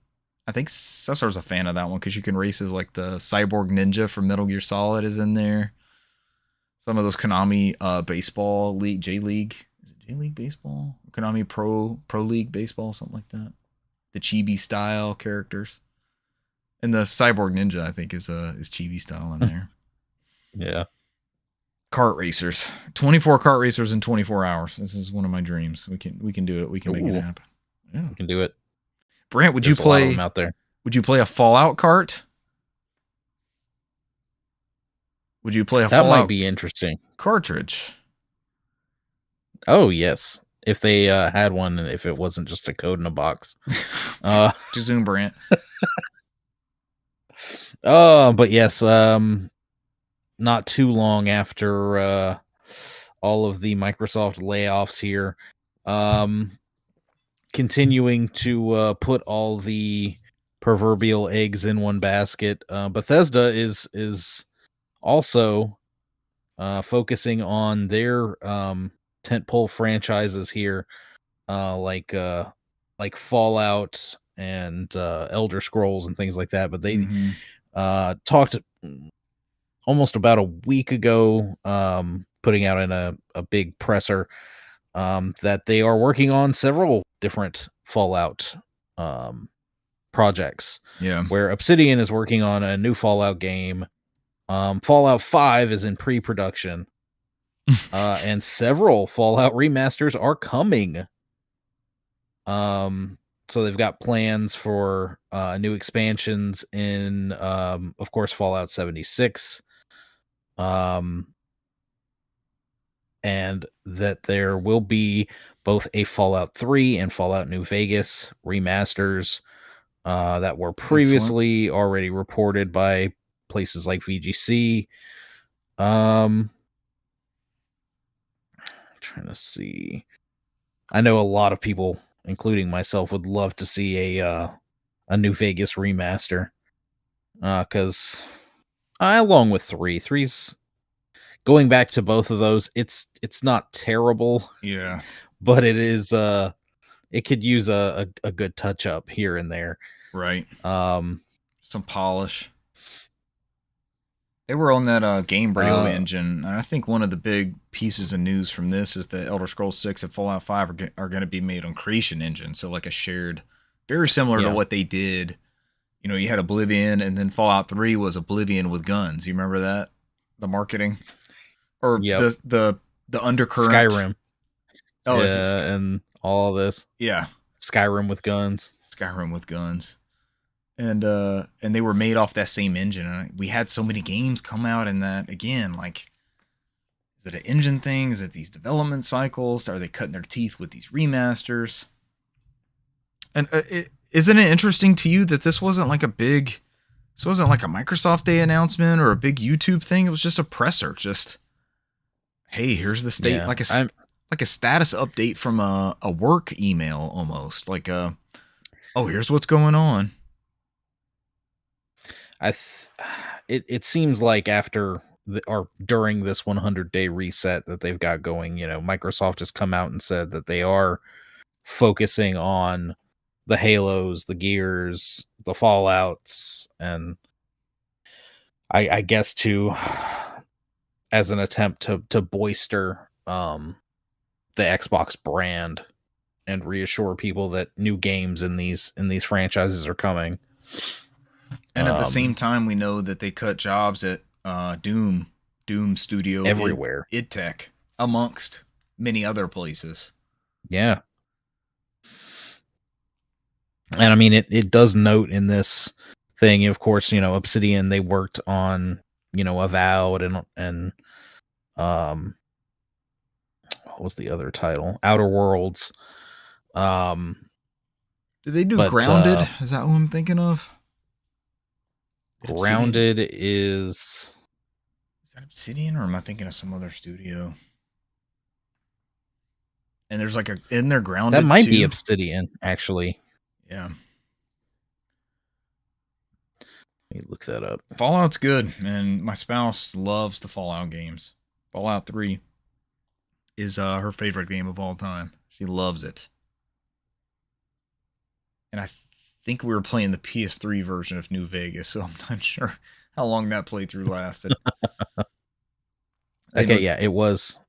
I think Cesar's a fan of that one because you can race as like the Cyborg Ninja from Metal Gear Solid is in there. Some of those Konami baseball league, J League. Is it J League baseball? Konami Pro League baseball, something like that. The chibi style characters. And the Cyborg Ninja, I think, is chibi style in there.
Yeah.
Kart racers. 24 kart racers in 24 hours. This is one of my dreams. We can do it. We can make it happen.
Yeah. We can do it.
Brant, would you play them out there? Would you play a Fallout kart? Would you play a Fallout?
That might be interesting.
Cartridge.
Oh, yes. If they had one, and if it wasn't just a code in a box.
Zoom, Brant.
But yes, not too long after all of the Microsoft layoffs here, continuing to put all the proverbial eggs in one basket, Bethesda is also focusing on their tentpole franchises here, like Fallout and Elder Scrolls and things like that. But they talked almost about a week ago, putting out in a big presser, that they are working on several different Fallout projects.
Yeah,
where Obsidian is working on a new Fallout game. Fallout 5 is in pre-production. And several Fallout remasters are coming. So they've got plans for new expansions in, of course, Fallout 76. And that there will be both a Fallout 3 and Fallout New Vegas remasters that were previously already reported by places like VGC. Trying to see. I know a lot of people, including myself, would love to see a New Vegas remaster. Because along with 3's going back to both of those, it's not terrible.
Yeah.
But it is it could use a good touch up here and there.
Right. Some polish. They were on that Gamebryo engine, and I think one of the big pieces of news from this is that Elder Scrolls 6 and Fallout 5 are going to be made on Creation Engine, so like a shared, very similar to what they did. You had Oblivion, and then Fallout 3 was Oblivion with guns. You remember that? The marketing? Or the undercurrent?
Skyrim.
Oh,
yeah, and all of this.
Yeah.
Skyrim with guns.
Skyrim with guns. And they were made off that same engine. And we had so many games come out in that. Again, like, is it an engine thing? Is it these development cycles? Are they cutting their teeth with these remasters? And isn't it interesting to you that this wasn't like a Microsoft Day announcement or a big YouTube thing? It was just a presser. Just, hey, here's the state. Yeah, like a status update from a work email almost. Like, oh, here's what's going on.
It seems like after or during this 100-day reset that they've got going. Microsoft has come out and said that they are focusing on the Halos, the Gears, the Fallouts, and I guess as an attempt to bolster the Xbox brand and reassure people that new games in these franchises are coming.
And at the same time, we know that they cut jobs at Doom Studio
everywhere,
id Tech, amongst many other places.
Yeah. And I mean, it does note in this thing, of course, Obsidian, they worked on, Avowed and what was the other title? Outer Worlds.
Did they do Grounded? Is that what I'm thinking of?
Grounded is
that Obsidian, or am I thinking of some other studio? And there's like in there Grounded.
That might be Obsidian, actually.
Yeah.
Let me look that up.
Fallout's good, and my spouse loves the Fallout games. Fallout 3 is her favorite game of all time. She loves it. And I think we were playing the PS3 version of New Vegas, so I'm not sure how long that playthrough lasted.
Okay, yeah, it was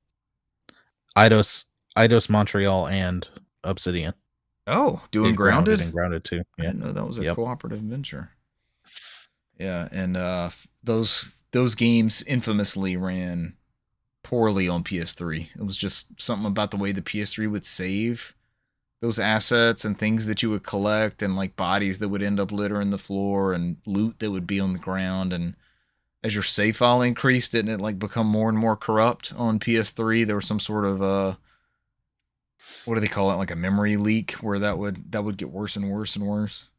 Eidos Montreal and Obsidian.
Oh, doing Grounded?
And Grounded too. Yeah.
I didn't know that was a cooperative venture. Yeah, and those games infamously ran poorly on PS3. It was just something about the way the PS3 would save those assets and things that you would collect, and like bodies that would end up littering the floor and loot that would be on the ground. And as your save file increased, didn't it like become more and more corrupt on PS3? There was some sort of what do they call it? Like a memory leak where that would get worse and worse and worse.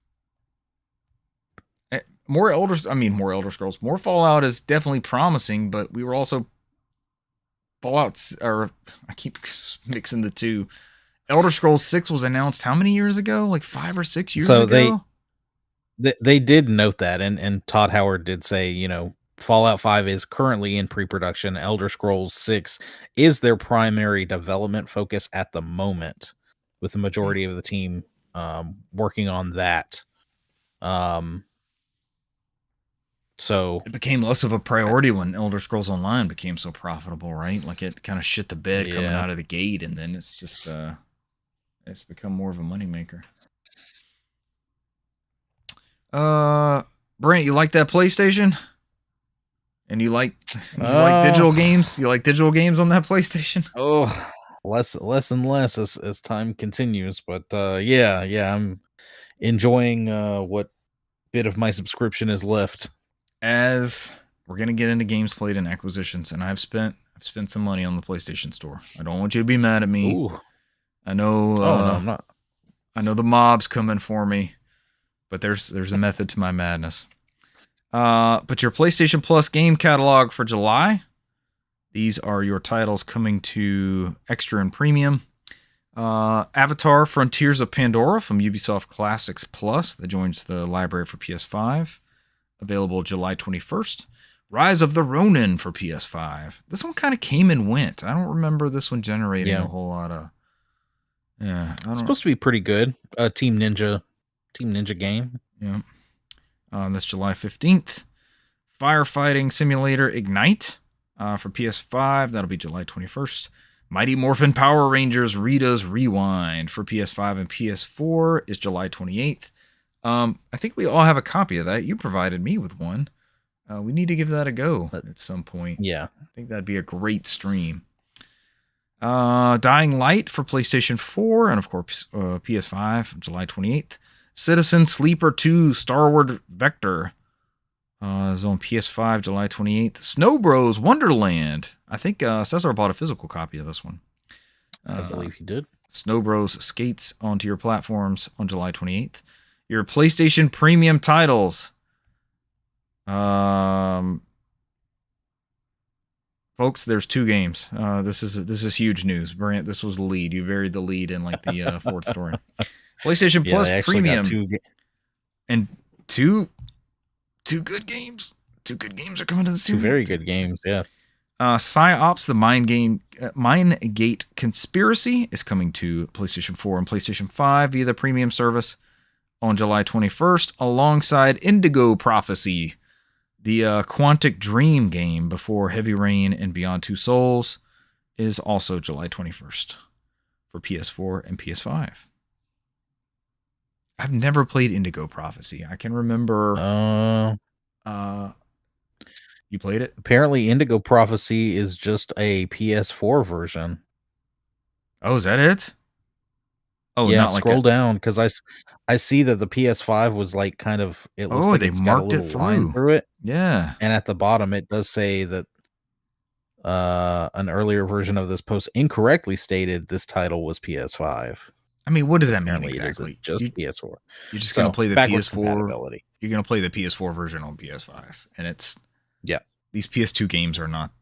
More Elder Scrolls. More Fallout is definitely promising, but we were also I keep mixing the two. Elder Scrolls 6 was announced how many years ago? Like 5 or 6 years ago?
They did note that, and Todd Howard did say, Fallout 5 is currently in pre-production. Elder Scrolls 6 is their primary development focus at the moment, with the majority of the team working on that. So
it became less of a priority when Elder Scrolls Online became so profitable, right? Like it kind of shit the bed coming out of the gate, and then it's just it's become more of a moneymaker. Brent, you like that PlayStation? And you like digital games? You like digital games on that PlayStation?
Oh, less and less as time continues. But yeah, I'm enjoying what bit of my subscription is left.
As we're gonna get into games played and acquisitions, and I've spent some money on the PlayStation Store. I don't want you to be mad at me.
Ooh.
I know.
No, I'm not.
I know the mob's coming for me, but there's a method to my madness. But your PlayStation Plus game catalog for July. These are your titles coming to Extra and Premium. Avatar: Frontiers of Pandora from Ubisoft Classics Plus that joins the library for PS5. Available July 21st. Rise of the Ronin for PS5. This one kind of came and went. I don't remember this one generating a whole lot of. Yeah,
it's supposed to be pretty good. Team Ninja game.
Yeah. That's July 15th. Firefighting Simulator Ignite for PS5. That'll be July 21st. Mighty Morphin Power Rangers Rita's Rewind for PS5 and PS4 is July 28th. I think we all have a copy of that. You provided me with one. We need to give that a go at some point.
Yeah.
I think that'd be a great stream. Dying Light for PlayStation 4 and, of course, PS5, July 28th. Citizen Sleeper 2 Starward Vector is on PS5, July 28th. Snow Bros Wonderland. I think Cesar bought a physical copy of this one.
I believe he did.
Snow Bros skates onto your platforms on July 28th. Your PlayStation Premium titles. Folks, there's 2 games. This is huge news. Brant, this was the lead. You buried the lead in like the fourth story. PlayStation Plus Premium. And two good games. 2 good games are coming to the
Two
Series.
very good games, yes.
PsyOps, the Mindgate Conspiracy is coming to PlayStation 4 and PlayStation 5 via the premium service on July 21st, alongside Indigo Prophecy, the Quantic Dream game before Heavy Rain and Beyond Two Souls, is also July 21st for PS4 and PS5. I've never played Indigo Prophecy. I can remember. You played it?
Apparently, Indigo Prophecy is just a PS4 version.
Oh, is that it? Oh,
yeah,
not
scroll
like
down because I see that the PS5 was like kind of. It looks like
they
it's got a
marked it
little line
through.
through it,
Yeah.
and at the bottom it does say that an earlier version of this post incorrectly stated this title was PS5.
I mean, what does that mean
Apparently, it
exactly?
isn't just PS4.
You're just
So,
gonna play the
backwards
PS4.
compatibility.
You're gonna play the PS4 version on PS5, and it's
Yeah.
These PS2 games are not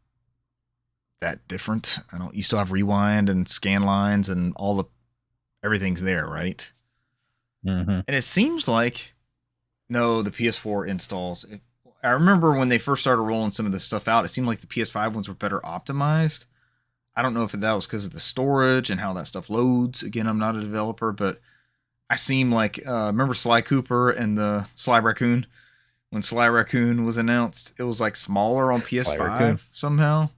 that different. You still have rewind and scan lines and everything's there, right?
Mm-hmm.
And it seems like the PS4 installs. I remember when they first started rolling some of this stuff out, it seemed like the PS5 ones were better optimized. I don't know if that was because of the storage and how that stuff loads. Again, I'm not a developer, but I seem like remember Sly Cooper and the Sly Raccoon? When Sly Raccoon was announced, it was like smaller on PS5 somehow.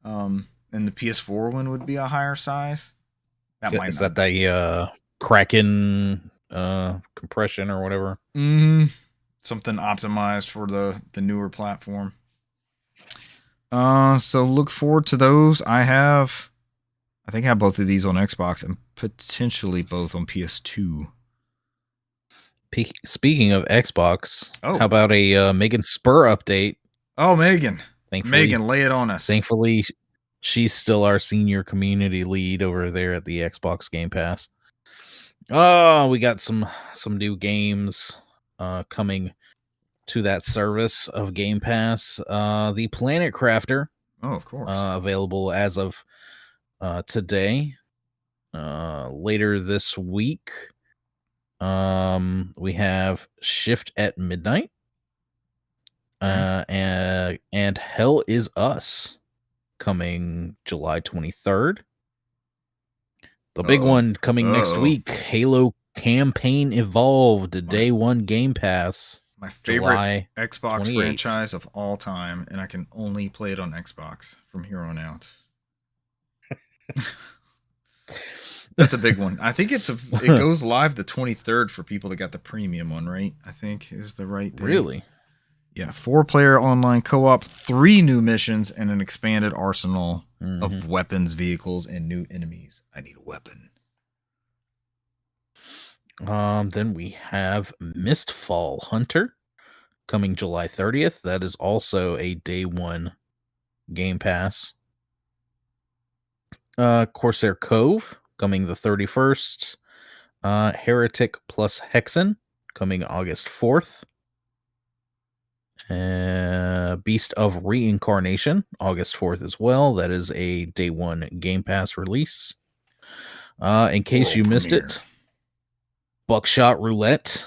And the PS4 one would be a higher size.
Is that the Kraken compression or whatever?
Mm-hmm. Something optimized for the newer platform. So look forward to those. I think I have both of these on Xbox and potentially both on PS2.
Speaking of Xbox,
how
about a Megan Spur update?
Oh, Megan.
Thankfully,
Megan, lay it on us.
Thankfully, she's still our senior community lead over there at the Xbox Game Pass. Oh, we got some new games coming to that service of Game Pass. The Planet Crafter.
Oh, of course.
Available as of today. Later this week, we have Shift at Midnight. And Hell Is Us coming July 23rd. The big one coming next week, Halo Campaign Evolved, Day 1 Game Pass.
My favorite
July
Xbox
28th.
franchise of all time, and I can only play it on Xbox from here on out. That's a big one. I think it goes live the 23rd for people that got the premium one, right? I think is the right date.
Really?
Yeah, 4-player online co-op, 3 new missions, and an expanded arsenal of weapons, vehicles, and new enemies. I need a weapon.
Then we have Mistfall Hunter coming July 30th. That is also a Day 1 Game Pass. Corsair Cove coming the 31st. Heretic plus Hexen coming August 4th. Beast of Reincarnation, August 4th as well. That is a Day 1 Game Pass release. In case you missed it, Buckshot Roulette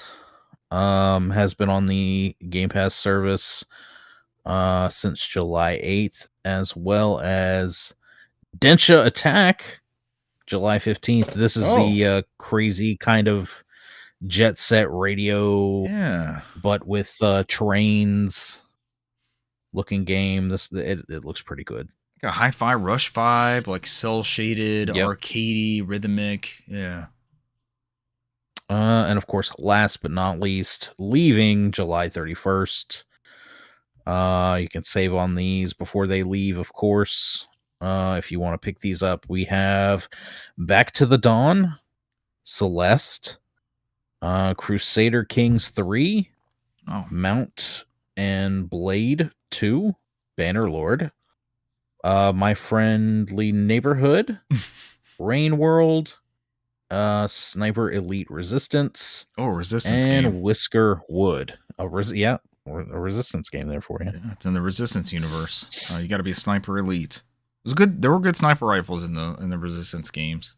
has been on the Game Pass service since July 8th, as well as Densha Attack, July 15th. This is the crazy kind of Jet Set Radio, but with trains looking game. It looks pretty good.
Like a Hi-Fi Rush vibe, like cell shaded, arcadey, rhythmic. Yeah.
And of course, last but not least, leaving July 31st. You can save on these before they leave, of course. If you want to pick these up, we have Back to the Dawn, Celeste, Crusader Kings 3, Mount and Blade 2, Bannerlord, My Friendly Neighborhood, Rain World, Sniper Elite Resistance.
Resistance
and
game.
Whisker Wood. A Resistance game there for you.
Yeah, it's in the Resistance universe. You got to be a Sniper Elite. It was good. There were good sniper rifles in the Resistance games.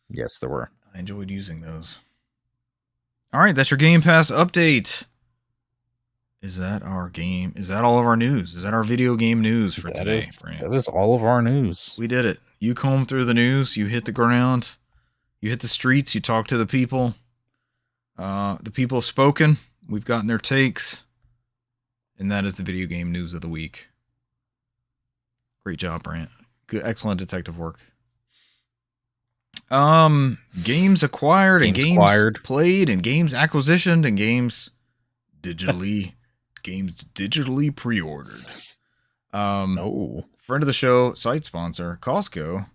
Yes, there were.
I enjoyed using those. All right, that's your Game Pass update. Is that our game? Is that all of our news? Is that our video game news for today, Brant?
That is all of our news.
We did it. You combed through the news. You hit the ground. You hit the streets. You talked to the people. The people have spoken. We've gotten their takes. And that is the video game news of the week. Great job, Brant. Good, excellent detective work. Games acquired and games played and games acquisitioned and games digitally pre-ordered. Friend of the show, site sponsor, Costco,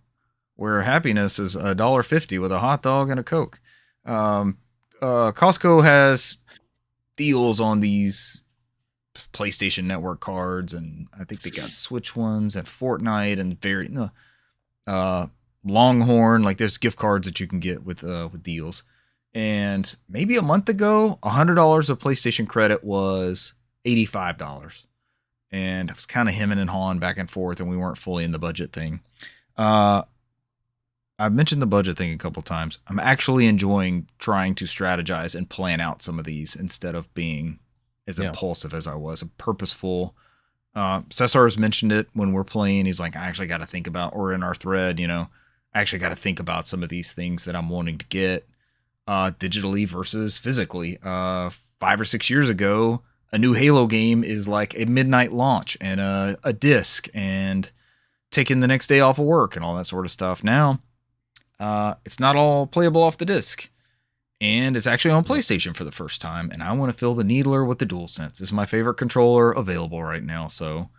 where happiness is $1.50 with a hot dog and a Coke. Costco has deals on these PlayStation Network cards, and I think they got Switch ones and Fortnite and Longhorn. Like there's gift cards that you can get with deals. And maybe a month ago, $100 of PlayStation credit was $85. And I was kind of hemming and hawing back and forth, and we weren't fully in the budget thing. I've mentioned the budget thing a couple times. I'm actually enjoying trying to strategize and plan out some of these instead of being as impulsive as I was, purposeful. Cesar's mentioned it when we're playing. He's like, I actually got to think about, or in our thread, I actually got to think about some of these things that I'm wanting to get digitally versus physically. 5 or 6 years ago, a new Halo game is like a midnight launch and a disc and taking the next day off of work and all that sort of stuff. Now, it's not all playable off the disc. And it's actually on PlayStation for the first time, and I want to fill the needler with the DualSense. It's my favorite controller available right now. So,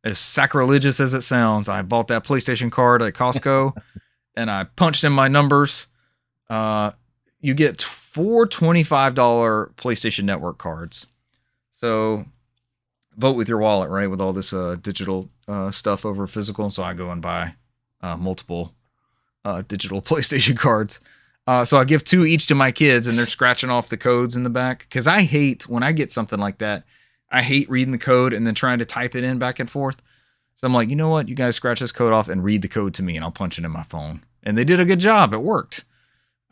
as sacrilegious as it sounds, I bought that PlayStation card at Costco, and I punched in my numbers. You get 4 $25 PlayStation Network cards. So, vote with your wallet, right? With all this digital stuff over physical. So I go and buy multiple digital PlayStation cards. So I give 2 each to my kids, and they're scratching off the codes in the back. Because I hate, when I get something like that, I hate reading the code and then trying to type it in back and forth. So I'm like, you know what? You guys scratch this code off and read the code to me, and I'll punch it in my phone. And they did a good job. It worked.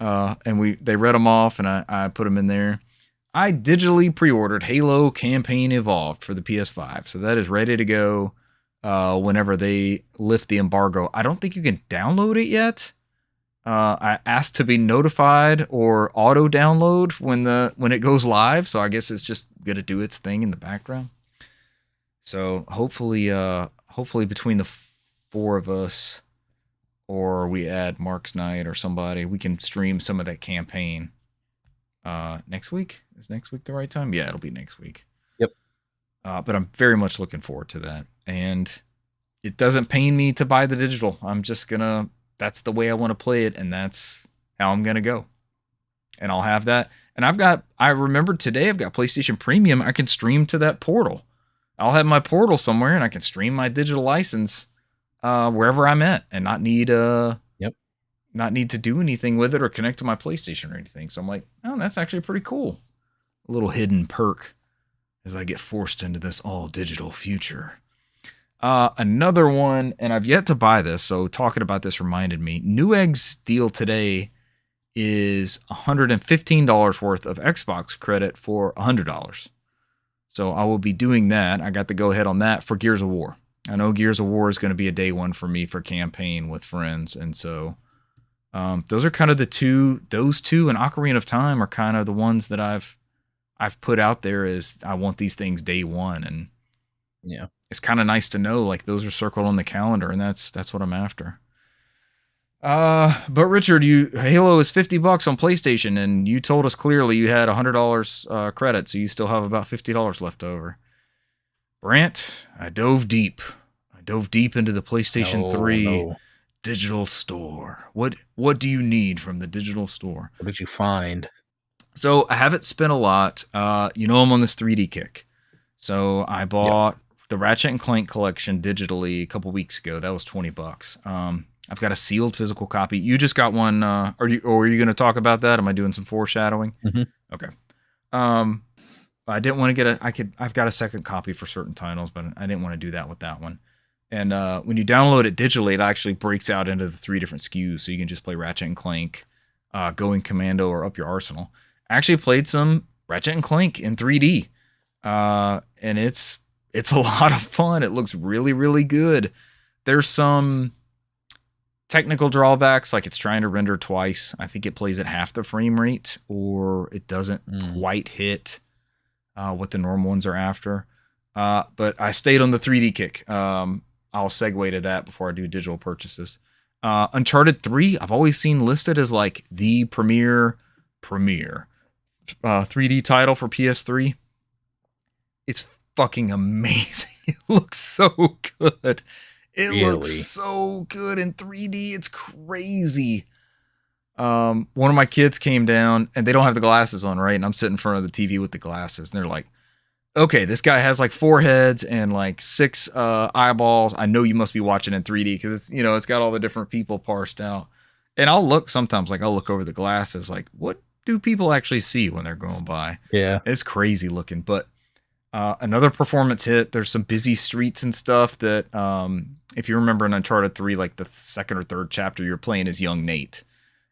And they read them off, and I put them in there. I digitally pre-ordered Halo Campaign Evolved for the PS5. So that is ready to go whenever they lift the embargo. I don't think you can download it yet. I asked to be notified or auto download when it goes live, so I guess it's just gonna do its thing in the background. So hopefully between the 4 of us, or we add Mark's night or somebody, we can stream some of that campaign next week. Is next week the right time? Yeah, it'll be next week.
Yep.
But I'm very much looking forward to that, and it doesn't pain me to buy the digital. I'm just gonna. That's the way I want to play it, and that's how I'm going to go. And I'll have that. And I remembered today, I've got PlayStation Premium. I can stream to that portal. I'll have my portal somewhere, and I can stream my digital license wherever I'm at and not need to do anything with it or connect to my PlayStation or anything. So I'm like, oh, that's actually pretty cool. A little hidden perk as I get forced into this all-digital future. Another one, and I've yet to buy this, so talking about this reminded me. Newegg's deal today is $115 worth of Xbox credit for $100. So I will be doing that. I got the go ahead on that for Gears of War. I know Gears of War is going to be a day one for me for campaign with friends, and so those are kind of those two and Ocarina of Time are kind of the ones that I've put out there as I want these things day one, and
yeah.
It's kind of nice to know, like, those are circled on the calendar, and that's what I'm after. But Richard, Halo is $50 on PlayStation, and you told us clearly you had $100 credit, so you still have about $50 left over. Brant, I dove deep into the PlayStation 3 digital store. What do you need from the digital store?
What did you find?
So I haven't spent a lot. I'm on this 3D kick. So I bought the Ratchet and Clank collection digitally a couple weeks ago. That was $20. I've got a sealed physical copy. You just got one. Are you going to talk about that? Am I doing some foreshadowing?
Mm-hmm.
Okay. I didn't want to get I've got a second copy for certain titles, but I didn't want to do that with that one. And when you download it digitally, it actually breaks out into the 3 different SKUs. So you can just play Ratchet and Clank, Going Commando, or Up Your Arsenal. I actually played some Ratchet and Clank in 3D. And it's a lot of fun. It looks really, really good. There's some technical drawbacks, like it's trying to render twice. I think it plays at half the frame rate, or it doesn't quite hit what the normal ones are after. But I stayed on the 3D kick. I'll segue to that before I do digital purchases. Uncharted 3, I've always seen listed as like the premier 3D title for PS3. It's fucking amazing. It looks so good. It looks so good in 3D. It's crazy. One of my kids came down and they don't have the glasses on, right? And I'm sitting in front of the TV with the glasses. And they're like, okay, this guy has like 4 heads and like 6 eyeballs. I know you must be watching in 3D because it's, you know, it's got all the different people parsed out. And I'll look sometimes, like I'll look over the glasses, like what do people actually see when they're going by?
Yeah.
It's crazy looking. But another performance hit. There's some busy streets and stuff that, if you remember in Uncharted 3, like the second or third chapter, you're playing as young Nate.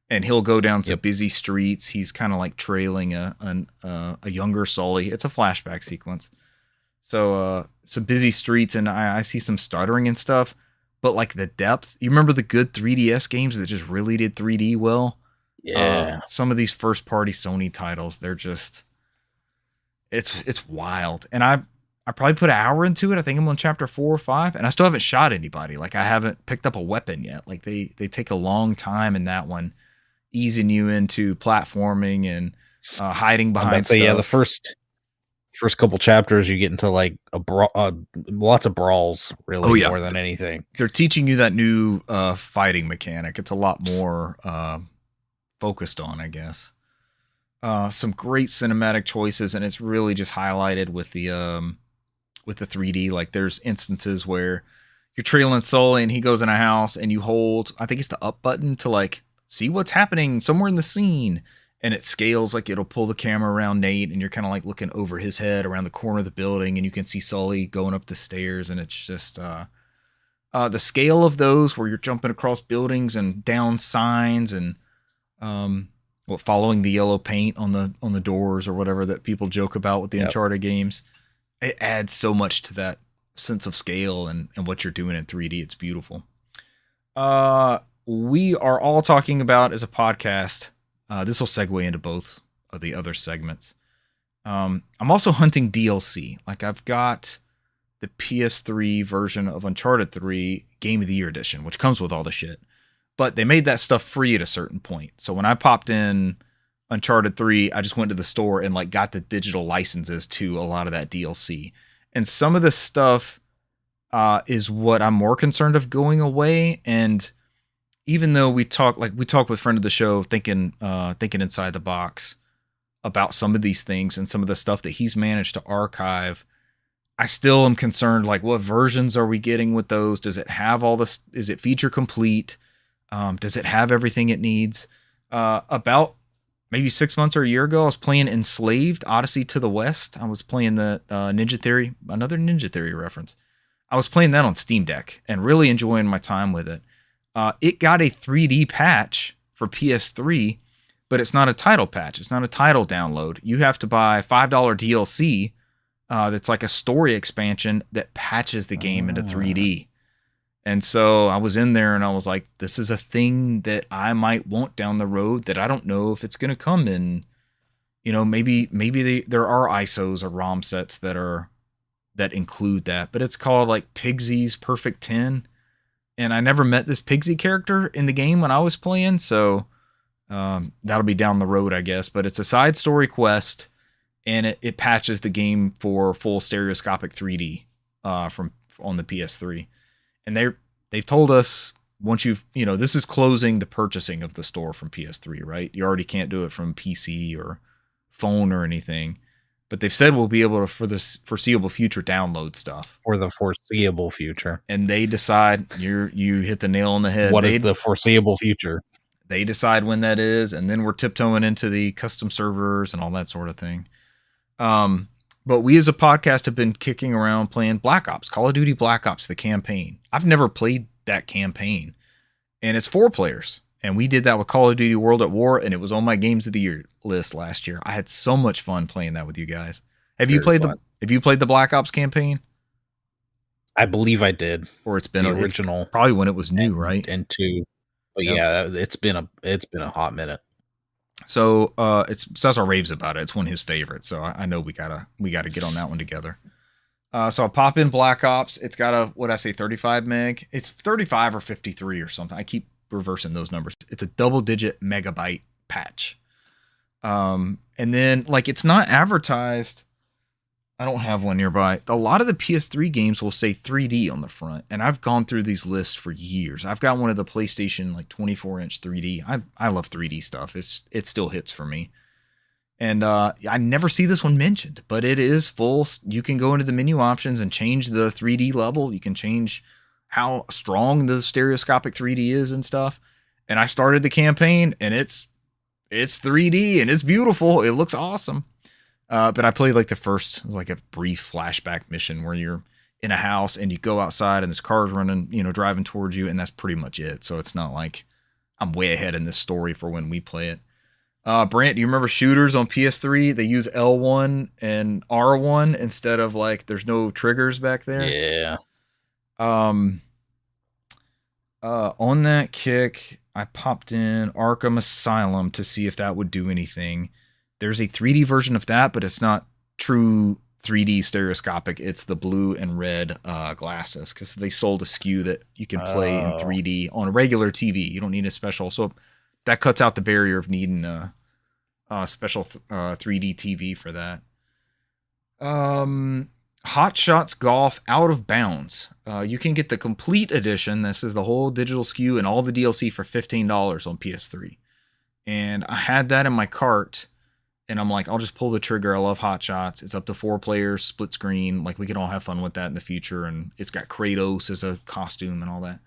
And he'll go down some busy streets. He's kind of like trailing a younger Sully. It's a flashback sequence. So some busy streets, and I see some stuttering and stuff. But like the depth, you remember the good 3DS games that just really did 3D well?
Yeah.
Some of these first party Sony titles, they're just, it's wild. And I probably put an hour into it. I think I'm on chapter 4 or 5, and I still haven't shot anybody. Like I haven't picked up a weapon yet. Like they take a long time in that one, easing you into platforming and hiding behind stuff.
Yeah, the first couple chapters you get into like lots of brawls, really, more than anything.
They're teaching you that new fighting mechanic. It's a lot more focused on, I guess. Some great cinematic choices, and it's really just highlighted with the 3D. Like there's instances where you're trailing Sully and he goes in a house and you hold, I think it's the up button to like see what's happening somewhere in the scene, and it scales, like it'll pull the camera around Nate and you're kind of like looking over his head around the corner of the building and you can see Sully going up the stairs, and it's just the scale of those where you're jumping across buildings and down signs and following the yellow paint on the doors or whatever that people joke about with the Uncharted games. It adds so much to that sense of scale and what you're doing in 3D. It's beautiful. We are all talking about as a podcast. This will segue into both of the other segments. I'm also hunting DLC. Like I've got the PS3 version of Uncharted 3 Game of the Year edition, which comes with all the shit. But they made that stuff free at a certain point. So when I popped in Uncharted 3, I just went to the store and like got the digital licenses to a lot of that DLC. And some of this stuff is what I'm more concerned of going away. And even though we talk with friend of the show, thinking inside the box about some of these things and some of the stuff that he's managed to archive, I still am concerned, like what versions are we getting with those? Does it have all this? Is it feature complete? Does it have everything it needs? About maybe 6 months or a year ago, I was playing Enslaved Odyssey to the West. I was playing the Ninja Theory, another Ninja Theory reference. I was playing that on Steam Deck and really enjoying my time with it. It got a 3D patch for PS3, but it's not a title patch. It's not a title download. You have to buy $5 DLC that's like a story expansion that patches the game into 3D. And so I was in there and I was like, this is a thing that I might want down the road that I don't know if it's going to come in. You know, maybe there are ISOs or ROM sets that include that, but it's called like Pigsy's Perfect 10. And I never met this Pigsy character in the game when I was playing, so that'll be down the road, I guess. But it's a side story quest, and it patches the game for full stereoscopic 3D from on the PS3. And they've told us once this is closing the purchasing of the store from PS3, right? You already can't do it from PC or phone or anything. But they've said we'll be able to, for the foreseeable future, download stuff.
For the foreseeable future.
And they decide, you hit the nail on the head.
What is the foreseeable future?
They decide when that is, and then we're tiptoeing into the custom servers and all that sort of thing. But we as a podcast have been kicking around playing Black Ops, Call of Duty Black Ops, the campaign. I've never played that campaign. And it's 4 players. And we did that with Call of Duty World at War, and it was on my Games of the Year list last year. I had so much fun playing that with you guys. Have you
Very
played
fun.
the Black Ops campaign?
I believe I did.
Or it's been
The
it's
original
probably when it was new, right?
and 2. But
Yep.
yeah, it's been a hot minute.
So it's Cesar raves about it. It's one of his favorites. So I know we gotta get on that one together. So I'll pop in Black Ops. It's got a, what I say, 35 meg. It's 35 or 53 or something. I keep reversing those numbers. It's a double-digit megabyte patch. And then, like, it's not advertised. I don't have one nearby. A lot of the PS3 games will say 3D on the front, and I've gone through these lists for years. I've got one of the PlayStation, like, 24-inch 3D. I love 3D stuff. It still hits for me. And I never see this one mentioned, but it is full. You can go into the menu options and change the 3D level. You can change how strong the stereoscopic 3D is and stuff. And I started the campaign, and it's 3D, and it's beautiful. It looks awesome. But I played like the first, like a brief flashback mission where you're in a house and you go outside and this car's running, driving towards you, and that's pretty much it. So it's not like I'm way ahead in this story for when we play it. Brant, do you remember shooters on PS3? They use L1 and R1 instead of, like, there's no triggers back there.
Yeah.
On that kick, I popped in Arkham Asylum to see if that would do anything. There's a 3D version of that, but it's not true 3D stereoscopic. It's the blue and red glasses, because they sold a SKU that you can play in 3D on a regular TV. You don't need a special. So that cuts out the barrier of needing a special 3D TV for that. Hot Shots Golf Out of Bounds. You can get the complete edition. This is the whole digital SKU and all the DLC for $15 on PS3. And I had that in my cart, and I'm like, I'll just pull the trigger. I love Hot Shots. It's up to 4 players, split screen. Like, we can all have fun with that in the future. And it's got Kratos as a costume and all that.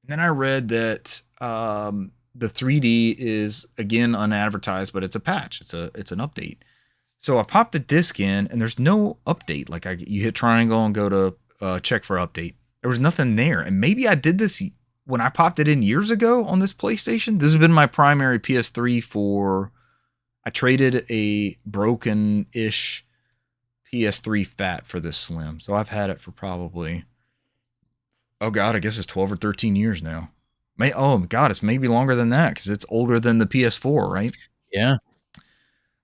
And then I read that the 3D is, again, unadvertised, but it's a patch. It's an update. So I popped the disc in, and there's no update. Like, you hit triangle and go to check for update. There was nothing there. And maybe I did this when I popped it in years ago on this PlayStation. This has been my primary PS3 for... I traded a broken-ish PS3 fat for this Slim. So I've had it for probably... Oh, God, I guess it's 12 or 13 years now. Oh, God, it's maybe longer than that, because it's older than the PS4, right?
Yeah.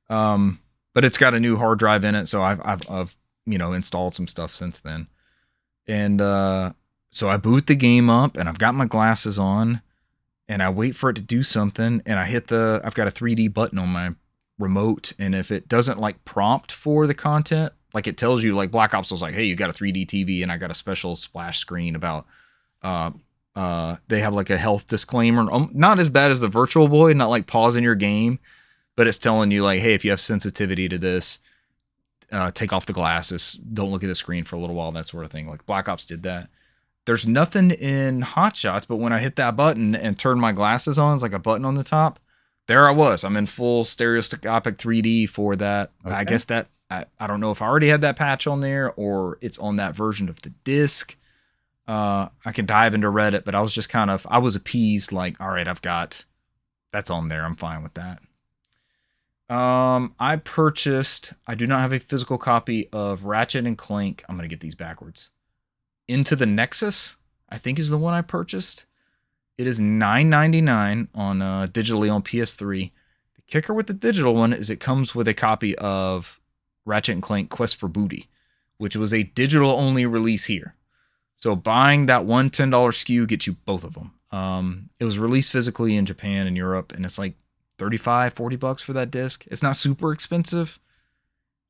But it's got a new hard drive in it, so I've installed some stuff since then. And so I boot the game up, and I've got my glasses on, and I wait for it to do something, and I've got a 3D button on my remote, and if it doesn't, like, prompt for the content, like, it tells you, like, Black Ops was like, hey, you got a 3D TV, and I got a special splash screen about they have, like, a health disclaimer, not as bad as the Virtual Boy, not like pausing your game, but it's telling you, like, hey, if you have sensitivity to this, take off the glasses, don't look at the screen for a little while, that sort of thing. Like, Black Ops did that. There's nothing in Hot Shots, but when I hit that button and turn my glasses on, it's like a button on the top. There I was. I'm in full stereoscopic 3D for that. Okay. I guess that, I don't know if I already had that patch on there or it's on that version of the disc. I can dive into Reddit, but I was just I was appeased, like, all right, that's on there. I'm fine with that. I do not have a physical copy of Ratchet and Clank. I'm going to get these backwards. Into the Nexus, I think, is the one I purchased. It is $9.99 on digitally on PS3. The kicker with the digital one is it comes with a copy of Ratchet and Clank Quest for Booty, which was a digital only release here. So buying that one $10 SKU gets you both of them. It was released physically in Japan and Europe, and it's like $35-$40 for that disc. It's not super expensive,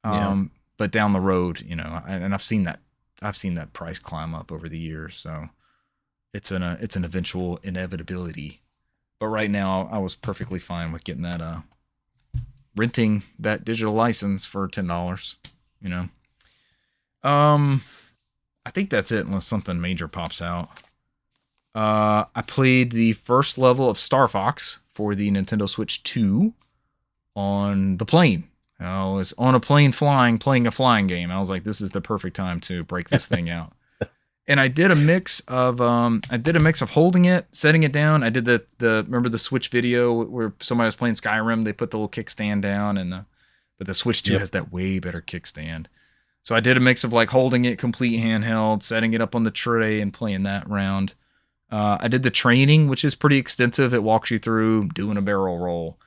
but down the road, and I've seen that price climb up over the years. So it's an eventual inevitability. But right now, I was perfectly fine with getting that renting that digital license for $10. I think that's it, unless something major pops out. I played the first level of Star Fox for the Nintendo Switch 2 on the plane. I was on a plane playing a flying game. I was like, this is the perfect time to break this thing out. And I did a mix of holding it, setting it down. I did remember the Switch video where somebody was playing Skyrim, they put the little kickstand down and but the Switch 2 has that way better kickstand. So I did a mix of like holding it complete handheld, setting it up on the tray, and playing that round. I did the training, which is pretty extensive. It walks you through doing a barrel roll.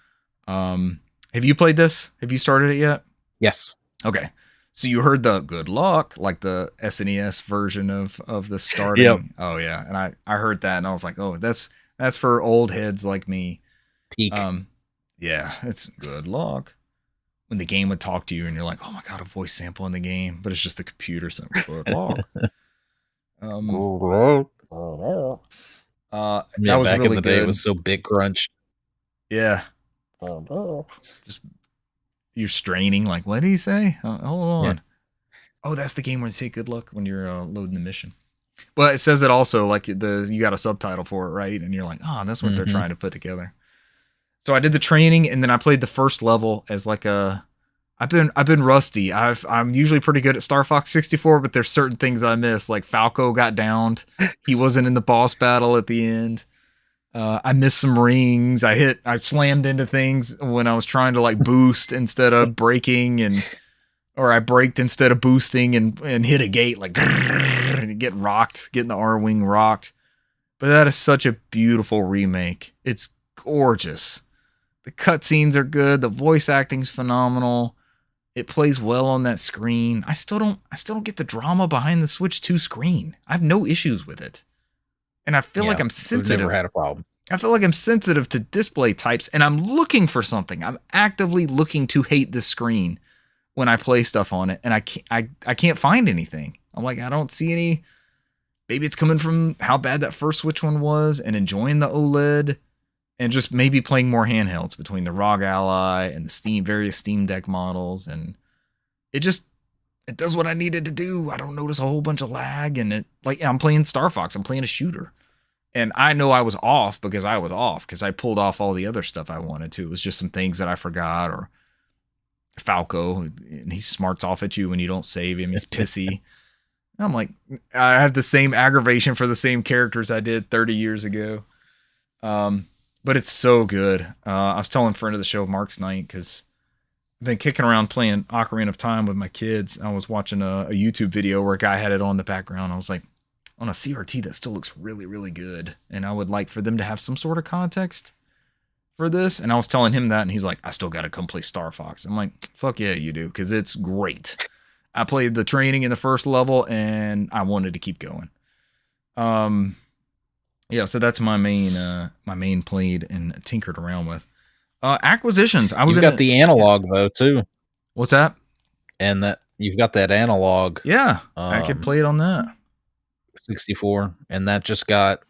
Have you played this? Have you started it yet?
Yes.
Okay. So you heard the good luck, like the SNES version of the starting.
Yep.
Oh yeah. And I heard that and I was like, oh, that's for old heads like me.
Peak.
Yeah, it's good luck. When the game would talk to you and you're like, oh my God, a voice sample in the game, but it's just the computer saying good luck.
Yeah,
that was
back
really
in the day,
good.
it was so big crunch.
Yeah. Just you're straining, like, what did he say? Hold on. Yeah. Oh, that's the game where you say good luck when you're loading the mission. But it says it also, like you got a subtitle for it, right? And you're like, oh, that's what they're trying to put together. So I did the training, and then I played the first level as like a. I've been rusty. I'm usually pretty good at Star Fox 64, but there's certain things I miss. Like Falco got downed. He wasn't in the boss battle at the end. I missed some rings. I slammed into things when I was trying to like boost instead of braking, or I braked instead of boosting and hit a gate like and getting the R-Wing rocked. But that is such a beautiful remake. It's gorgeous. The cutscenes are good. The voice acting's phenomenal. It plays well on that screen. I still don't get the drama behind the Switch 2 screen. I have no issues with it. And I feel like I'm sensitive.
I've never had a problem.
I feel like I'm sensitive to display types, and I'm looking for something. I'm actively looking to hate the screen when I play stuff on it, and I can't find anything. I'm like, I don't see any. Maybe it's coming from how bad that first Switch one was, and enjoying the OLED, and just maybe playing more handhelds between the ROG Ally and the various Steam Deck models, and it does what I needed to do. I don't notice a whole bunch of lag, and I'm playing Star Fox. I'm playing a shooter. And I know I was off because I pulled off all the other stuff I wanted to. It was just some things that I forgot, or Falco, and he smarts off at you when you don't save him. He's pissy. I'm like, I have the same aggravation for the same characters I did 30 years ago. But it's so good. I was telling a friend of the show, Mark's Night, because I've been kicking around playing Ocarina of Time with my kids. I was watching a YouTube video where a guy had it on the background. I was like, on a CRT that still looks really, really good. And I would like for them to have some sort of context for this. And I was telling him that, and he's like, I still got to come play Star Fox. I'm like, fuck yeah, you do, because it's great. I played the training in the first level, and I wanted to keep going. Yeah, so that's my main played and tinkered around with. Acquisitions.
You've got the analog though too.
What's that?
And that you've got that analog.
Yeah, I could play it on that.
64, and that just got,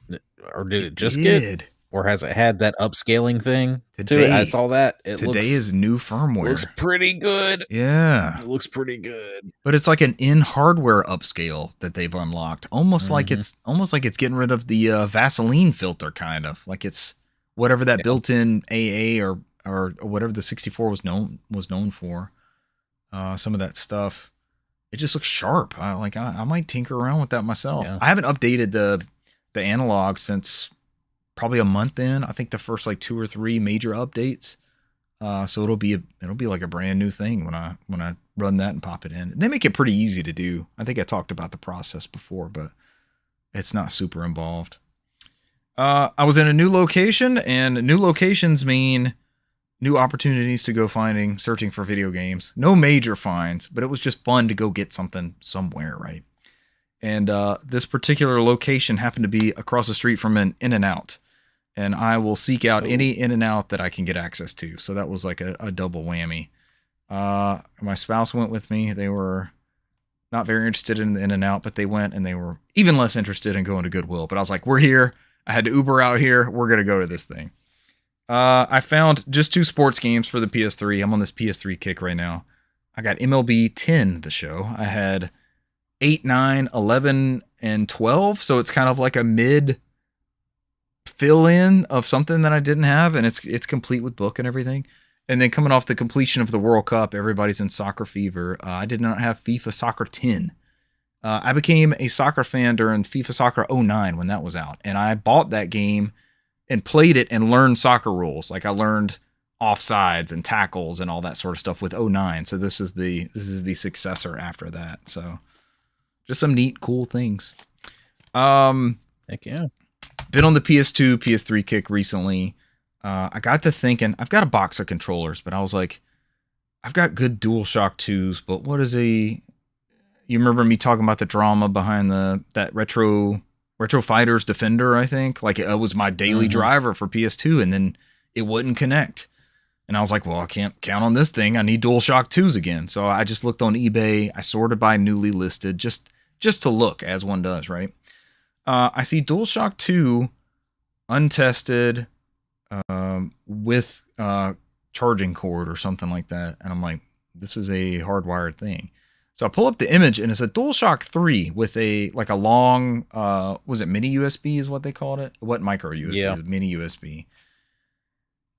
or did it just get, or has it had that upscaling thing to it? I saw that.
Today is new firmware.
Looks pretty good.
Yeah,
it looks pretty good.
But it's like an in-hardware upscale that they've unlocked, almost like it's getting rid of the Vaseline filter, kind of like it's whatever that built-in AA or whatever the 64 was known for. Some of that stuff. It just looks sharp. I might tinker around with that myself. Yeah. I haven't updated the analog since probably a month in. I think the first like 2 or 3 major updates. So it'll be like a brand new thing when I run that and pop it in. They make it pretty easy to do. I think I talked about the process before, but it's not super involved. I was in a new location, and new locations mean new opportunities to go searching for video games. No major finds, but it was just fun to go get something somewhere, right? And this particular location happened to be across the street from an In-N-Out. And I will seek out any In-N-Out that I can get access to. So that was like a double whammy. My spouse went with me. They were not very interested in the In-N-Out, but they went, and they were even less interested in going to Goodwill. But I was like, we're here. I had to Uber out here. We're going to go to this thing. I found just 2 sports games for the PS3. I'm on this PS3 kick right now. I got MLB 10, the show. I had 8, 9, 11, and 12. So it's kind of like a mid fill-in of something that I didn't have. And it's complete with book and everything. And then coming off the completion of the World Cup, everybody's in soccer fever. I did not have FIFA Soccer 10. I became a soccer fan during FIFA Soccer 09 when that was out. And I bought that game and played it and learned soccer rules. Like I learned offsides and tackles and all that sort of stuff with 09. So this is the successor after that. So just some neat, cool things.
Heck yeah.
Been on the PS2, PS3 kick recently. I got to thinking, I've got a box of controllers, but I was like, I've got good DualShock 2s, but what is a... You remember me talking about the drama behind that Retro Fighters Defender, I think? Like, it was my daily driver for PS2, and then it wouldn't connect. And I was like, well, I can't count on this thing. I need DualShock 2s again. So I just looked on eBay. I sorted by newly listed, just to look, as one does, right? I see DualShock 2 untested with charging cord or something like that. And I'm like, this is a hardwired thing. So I pull up the image and it's a DualShock 3 with a long, was it mini USB is what they called it? What micro USB? Yeah. Mini USB.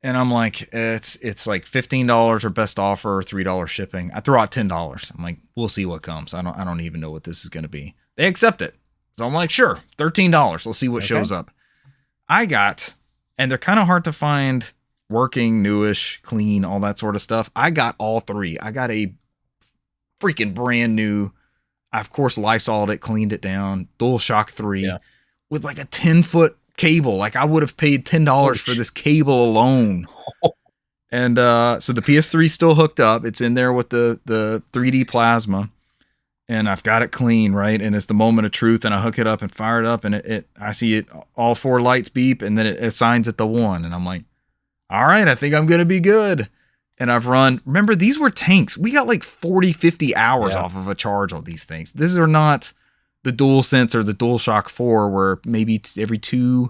And I'm like, it's like $15 or best offer or $3 shipping. I throw out $10. I'm like, we'll see what comes. I don't even know what this is going to be. They accept it. So I'm like, sure, $13. Let's see what shows up. I got, and they're kind of hard to find, working, newish, clean, all that sort of stuff. I got all three. I got a freaking brand new, I of course Lysoled it, cleaned it down, DualShock 3 with like a 10-foot cable. Like I would have paid $10 for this cable alone. And so the PS3 is still hooked up. It's in there with the 3D plasma. And I've got it clean, right? And it's the moment of truth, and I hook it up and fire it up, and I see it, all four lights beep, and then it assigns it the 1. And I'm like, all right, I think I'm going to be good. And I've run, remember, these were tanks. We got like 40, 50 hours off of a charge on these things. These are not the DualSense or the DualShock 4 where maybe every 2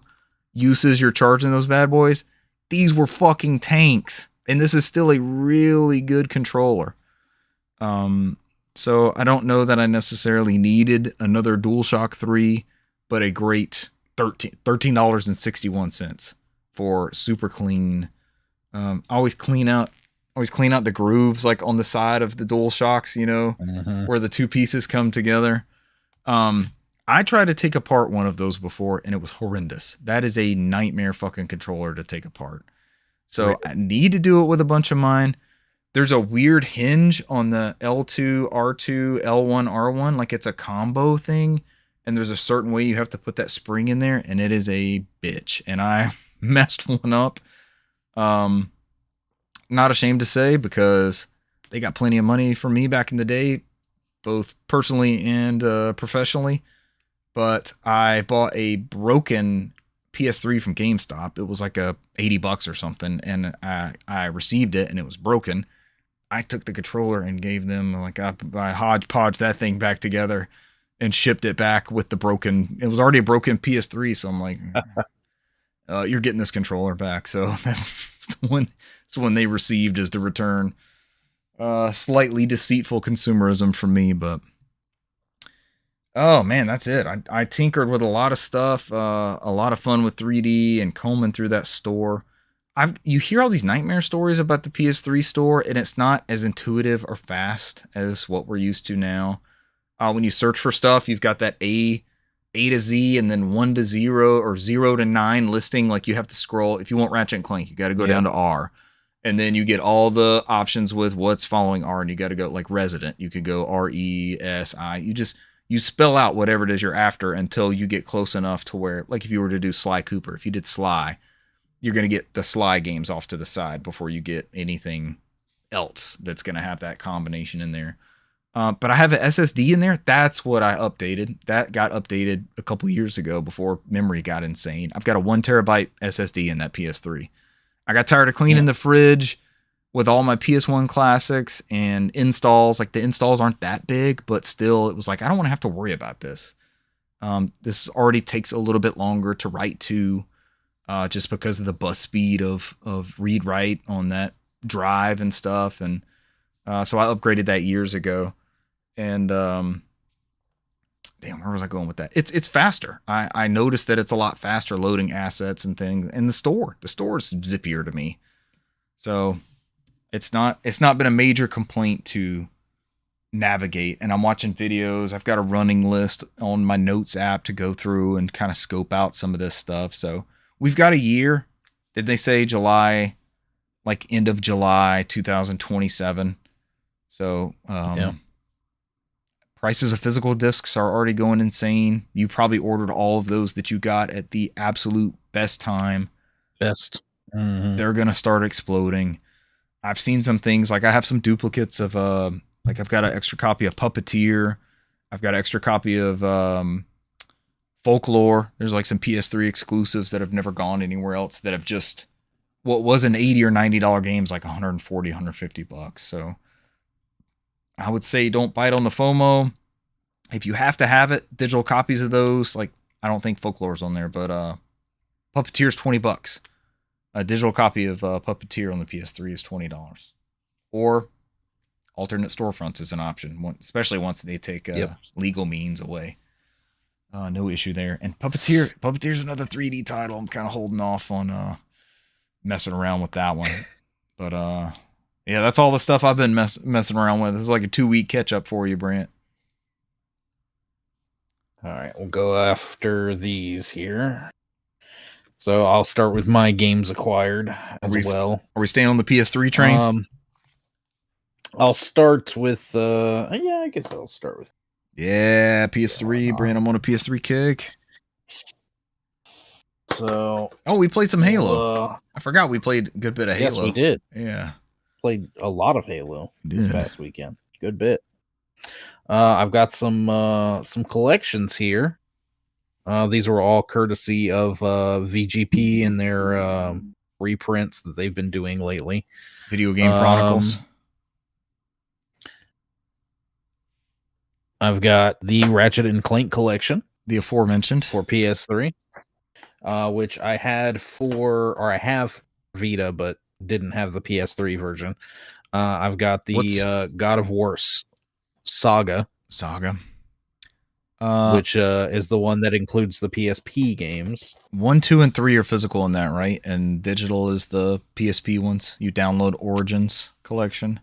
uses you're charging those bad boys. These were fucking tanks. And this is still a really good controller. So I don't know that I necessarily needed another DualShock 3, but a great $13.61 for super clean. Always clean out the grooves like on the side of the DualShocks, you know, where the 2 pieces come together. I tried to take apart one of those before and it was horrendous. That is a nightmare fucking controller to take apart. So I need to do it with a bunch of mine. There's a weird hinge on the L2, R2, L1, R1. Like it's a combo thing. And there's a certain way you have to put that spring in there. And it is a bitch. And I messed one up. Not ashamed to say, because they got plenty of money from me back in the day, both personally and professionally. But I bought a broken PS3 from GameStop. It was like $80 or something. And I received it and it was broken. I took the controller and gave them, like, I hodgepodge that thing back together and shipped it back with the broken. It was already a broken PS3, so I'm like, you're getting this controller back. So that's the one they received as the return. Slightly deceitful consumerism from me, but oh man, that's it. I tinkered with a lot of stuff, a lot of fun with 3D and combing through that store. You hear all these nightmare stories about the PS3 store, and it's not as intuitive or fast as what we're used to now. When you search for stuff, you've got that A to Z and then 1 to 0 or 0 to 9 listing. Like you have to scroll. If you want Ratchet and Clank, you got to go down to R. And then you get all the options with what's following R, and you got to go like Resident. You could go RESI. You spell out whatever it is you're after until you get close enough to where, like if you were to do Sly Cooper, if you did Sly, you're going to get the Sly games off to the side before you get anything else that's going to have that combination in there. But I have an SSD in there. That's what I updated. That got updated a couple years ago before memory got insane. I've got a 1 terabyte SSD in that PS3. I got tired of cleaning the fridge with all my PS1 classics and installs. Like the installs aren't that big, but still it was like, I don't want to have to worry about this. This already takes a little bit longer to write to, just because of the bus speed of read write on that drive and stuff. And so I upgraded that years ago. And damn, where was I going with that? It's faster. I noticed that it's a lot faster loading assets and things. And the store is zippier to me. So it's not been a major complaint to navigate. And I'm watching videos. I've got a running list on my notes app to go through and kind of scope out some of this stuff. So we've got a year. Did they say July like end of July 2027. So prices of physical discs are already going insane. You probably ordered all of those that you got at the absolute best time.
Mm-hmm.
They're gonna start exploding. I've seen some things, like I have some duplicates of like I've got an extra copy of Puppeteer. I've got an extra copy of Folklore. There's like some PS3 exclusives that have never gone anywhere else that have just, what was an $80 or $90 games like 140, 150 bucks. So I would say don't bite on the FOMO. If you have to have it, digital copies of those, like I don't think Folklore's on there, but Puppeteer's $20. A digital copy of Puppeteer on the PS3 is $20. Or alternate storefronts is an option, especially once they take legal means away. No issue there. And Puppeteer's another 3D title. I'm kind of holding off on messing around with that one. But yeah, that's all the stuff I've been messing around with. This is like a 2-week catch up for you, Brant.
All right, we'll go after these here. So I'll start with my games acquired as well.
Are we staying on the PS3 train?
I'll start with I guess I'll start with
PS3. Brant, I'm on a PS3 kick.
So
we played some Halo. I forgot we played a good bit of Halo.
Yes, we did.
Yeah,
played a lot of Halo this past weekend. Good bit. I've got some collections here. These were all courtesy of VGP and their reprints that they've been doing lately.
Video Game Chronicles.
I've got the Ratchet and Clank collection,
the aforementioned,
for PS3, which I have Vita, but didn't have the PS3 version. I've got the God of War Saga, which is the one that includes the PSP games.
1, 2, and 3 are physical in that, right? And digital is the PSP ones. You download Origins collection.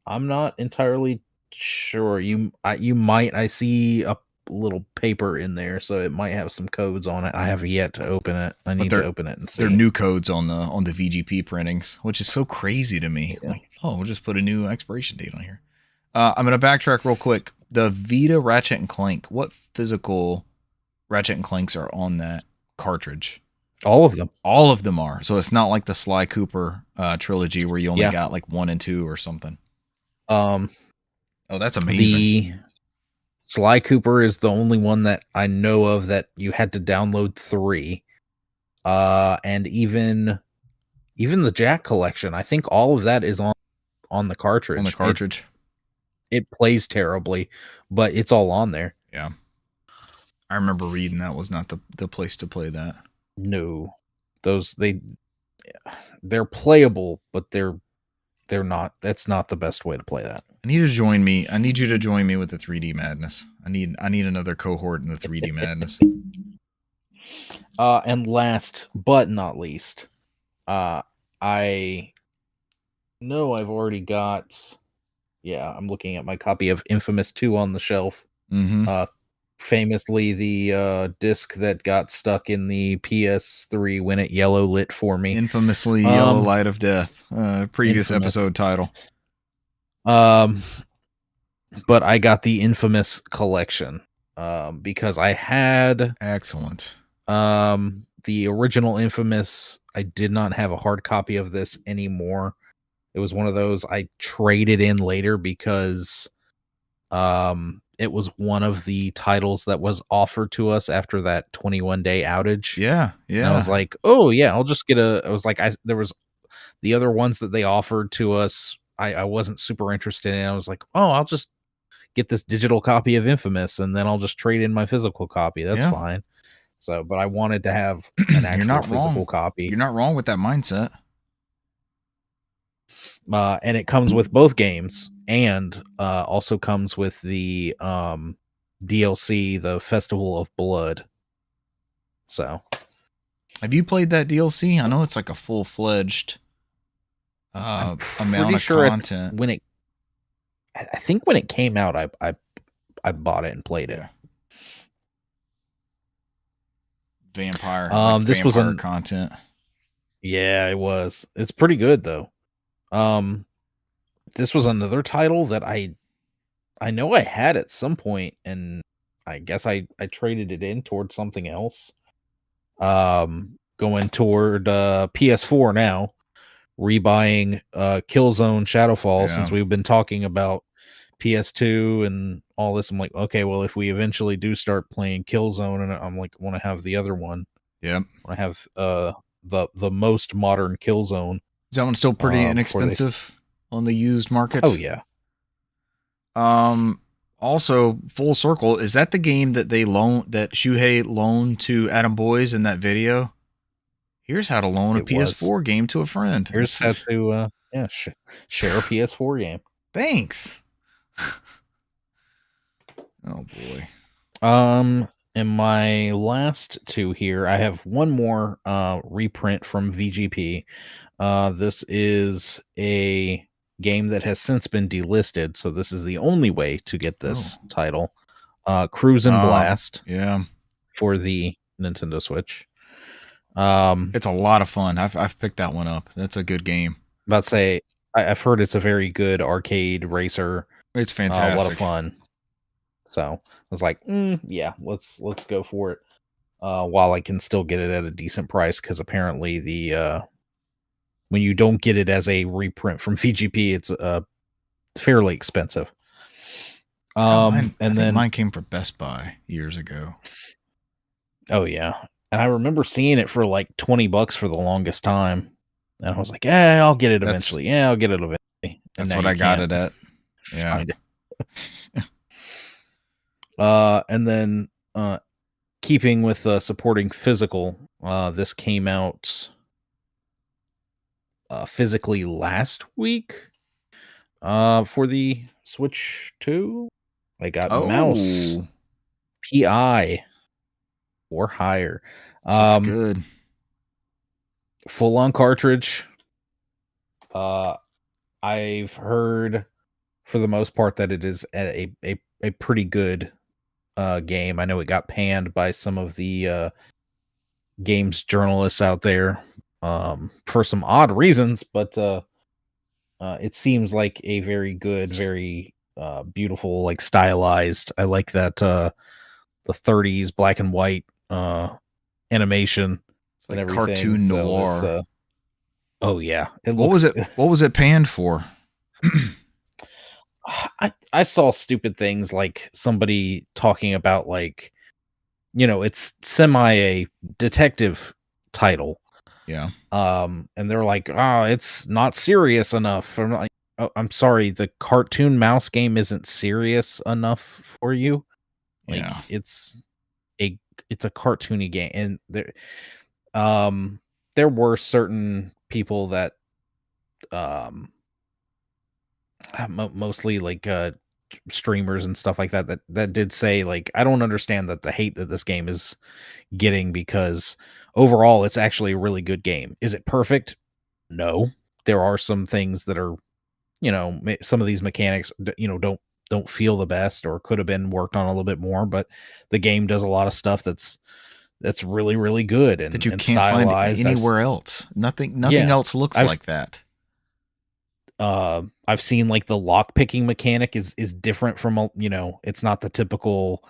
I'm not entirely sure. You might. I see a little paper in there, so it might have some codes on it. I have yet to open it. I need to open it and see.
There are new codes on the VGP printings, which is so crazy to me. Yeah. Like, we'll just put a new expiration date on here. I'm gonna backtrack real quick. The Vita Ratchet and Clank. What physical Ratchet and Clanks are on that cartridge?
All of them.
All of them are. So it's not like the Sly Cooper trilogy where you only got like 1 and 2 or something. That's amazing.
The Sly Cooper is the only one that I know of that you had to download 3. And even the Jack collection, I think all of that is on the cartridge.
On the cartridge.
It plays terribly, but it's all on there.
Yeah. I remember reading that was not the place to play that.
No. They're playable, but they're not. That's not the best way to play that.
I need you to join me with the 3D madness. I need another cohort in the 3D madness.
And last but not least, I know I've already got. Yeah, I'm looking at my copy of Infamous 2 on the shelf.
Mm-hmm.
Famously, the disc that got stuck in the PS3 when it yellow lit for me.
Infamously, Yellow Light of Death. Previous episode title.
But I got the Infamous collection because I had
excellent.
The original Infamous. I did not have a hard copy of this anymore. It was one of those I traded in later because it was one of the titles that was offered to us after that 21-day outage.
Yeah.
And I was like, oh yeah, I'll just get there was the other ones that they offered to us. I wasn't super interested in. I was like, oh, I'll just get this digital copy of Infamous and then I'll just trade in my physical copy. That's fine. So, but I wanted to have an actual physical copy.
You're not wrong with that mindset.
And it comes with both games and also comes with the DLC, the Festival of Blood. So,
have you played that DLC? I know it's like a full-fledged amount of content.
I think when it came out, I bought it and played it.
Vampire. This was content.
Yeah, it was. It's pretty good though. Um, this was another title that I know I had at some point, and I guess I traded it in towards something else. Going toward PS4 now, rebuying Killzone Shadowfall
Yeah.
since we've been talking about PS2 and all this. I'm like, okay, well, if we eventually do start playing Killzone, and I'm like, want to have the other one.
Yep.
I have the most modern Killzone.
Is that one still pretty
Before they.
inexpensive on the used market?
Oh yeah,
Also, full circle, is that the game that Shuhei loaned to Adam Boyes in that video? Here's how to loan a
it was.
PS4 game to a friend.
Here's how to share a PS4 game.
Thanks. Oh boy.
In my last two here, I have one more reprint from VGP. This is a game that has since been delisted, so this is the only way to get this title. Cruise and Blast.
Yeah.
For the Nintendo Switch.
It's a lot of fun. I've picked that one up. That's a good game.
About to say, I've heard it's a very good arcade racer.
It's fantastic.
A lot of fun. So I was like, yeah, let's go for it. While I can still get it at a decent price, because apparently the when you don't get it as a reprint from VGP, it's fairly expensive.
I think mine came from Best Buy years ago.
Oh yeah, and I remember seeing it for like $20 for the longest time, and I was like, "Yeah, I'll get it eventually. I'll get it eventually." And
that's what I got it at. Yeah.
Find it. And then keeping with supporting physical, this came out physically last week for the Switch 2. I got Mouse PI or higher.
Looks good.
Full on cartridge. I've heard for the most part that it is a pretty good game. I know it got panned by some of the games journalists out there for some odd reasons, but it seems like a very good, very beautiful, like stylized. I like that the 30s black and white animation.
It's like
and everything.
Cartoon noir.
So oh yeah,
What was it panned for?
I saw stupid things like somebody talking about, like, it's semi a detective title.
Yeah.
And they're like, "Oh, it's not serious enough." I'm like, "Oh, I'm sorry, the cartoon mouse game isn't serious enough for you." Like,
yeah.
it's a cartoony game, and there were certain people that mostly like streamers and stuff like that did say, like, I don't understand that the hate that this game is getting, because overall it's actually a really good game. Is it perfect? No. There are some things that are, some of these mechanics, don't feel the best, or could have been worked on a little bit more, but the game does a lot of stuff that's really, really good and
that you
and
can't
stylized.
find anywhere else. Nothing else looks like that.
I've seen, like, the lock picking mechanic is different from, it's not the typical,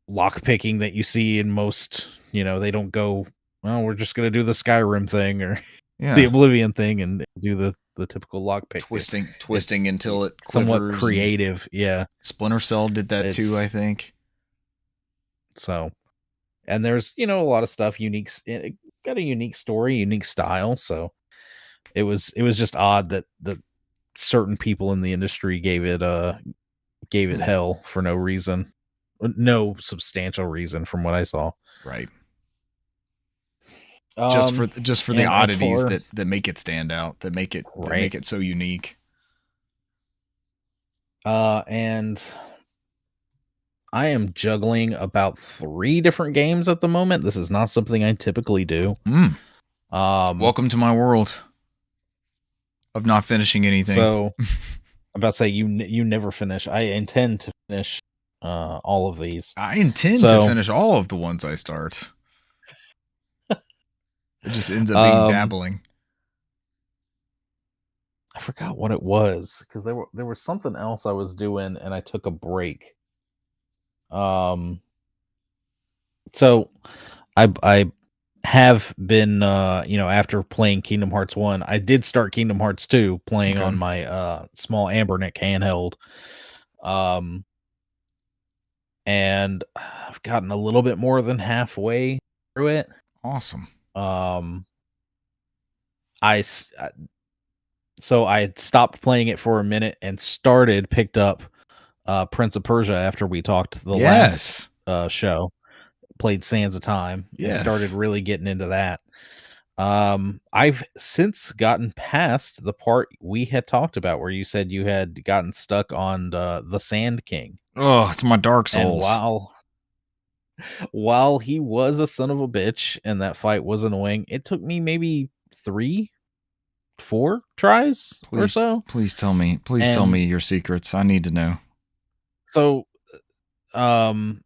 lock picking that you see in most, they don't go, well, we're just going to do the Skyrim thing or the Oblivion thing and do the typical lock pick.
Twisting until it quivers.
Somewhat creative. Yeah.
Splinter Cell did that too, I think.
So, and there's, a lot of stuff unique. It got a unique story, unique style. So it was just odd that certain people in the industry gave it hell for no reason, no substantial reason from what I saw.
Right. Just for the oddities that make it stand out, that make it so unique.
And I am juggling about 3 different games at the moment. This is not something I typically do.
Welcome to my world of not finishing anything.
So I'm about to say, you never finish. I intend to finish all of these.
I intend to finish all of the ones I start. It just ends up being
Um,
dabbling.
I forgot what it was because there was something else I was doing and I took a break. Um, so I have been after playing Kingdom Hearts 1, I did start Kingdom Hearts 2 playing
Okay.
on my small Ambernick handheld. Um and I've gotten a little bit more than halfway through it.
Awesome.
Um I s- uh, so I had stopped playing it for a minute and picked up Prince of Persia after we talked the last
Yes.
show. Played Sands of Time and started
Yes.
really getting into that. I've since gotten past the part we had talked about where you said you had gotten stuck on the Sand King.
Oh, it's my Dark
And
Souls.
while he was a son of a bitch and that fight was annoying, it took me maybe 3, 4 tries or
Please,
so.
please tell me. Please tell
And
me your secrets. I need to know.
so um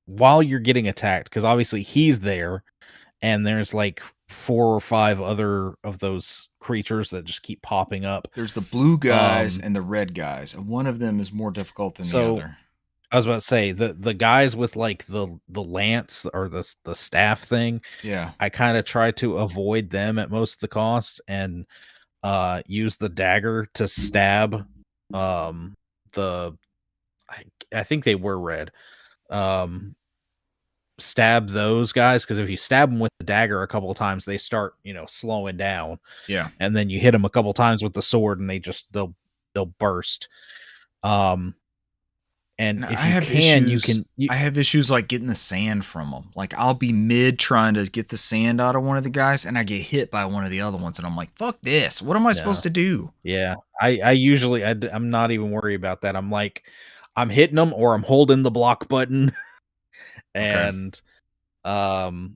while you're getting attacked, because obviously he's there and there's like 4 or 5 other of those creatures that just keep popping up.
There's the blue guys
Um
and the red guys, and one of them is more difficult than the
so
other.
I was about to say the guys with like the lance or the staff thing,
Yeah.
I kind of try to avoid them at most of the cost and use the dagger to stab um the I, I think they were red. Um Stab those guys because if you stab them with the dagger a couple of times, they start, slowing down,
Yeah.
and then you hit them a couple times with the sword, and they'll burst. Um, and
And
if you can, you can.
I have issues like getting the sand from them. Like I'll be mid trying to get the sand out of one of the guys, and I get hit by one of the other ones, and I'm like, "Fuck this! What am I supposed
No,
to do?"
yeah, I usually I'm not even worried about that. I'm like, I'm hitting them or I'm holding the block button,
Okay.
and um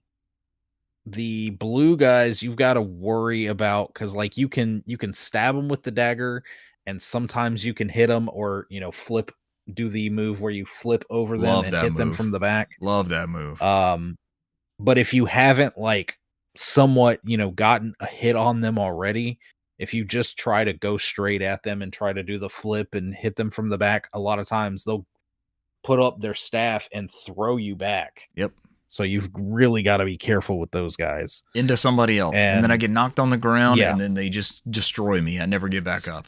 the blue guys you've got to worry about because like you can stab them with the dagger and sometimes you can hit them or flip, do the move where you flip over them
Love
and
that
hit them
move.
from the back.
Love that move.
um but if you haven't like somewhat gotten a hit on them already, if you just try to go straight at them and try to do the flip and hit them from the back, a lot of times they'll put up their staff and throw you back.
Yep.
So you've really got to be careful with those guys.
Into somebody else, and then I
And
get knocked on the ground,
yeah,
and then they just destroy me. I never get back up.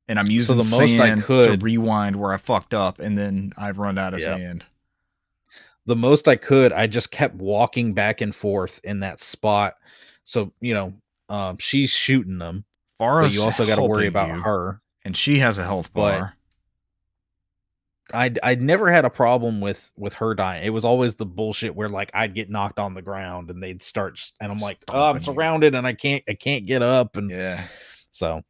And I'm
so
using
the most I
sand to
could,
rewind where I fucked up, and then I run out of
yeah,
sand.
the most I could, I just kept walking back and forth in that spot. So, she's shooting them, but you
Farah's
also got to worry
helping
about
you,
her.
and she has a health
But
bar.
I'd never had a problem with her dying. It was always the bullshit where like I'd get knocked on the ground and they'd start, and I'm like, oh, I'm
Stomping you.
surrounded and I can't get up, and
Yeah.
so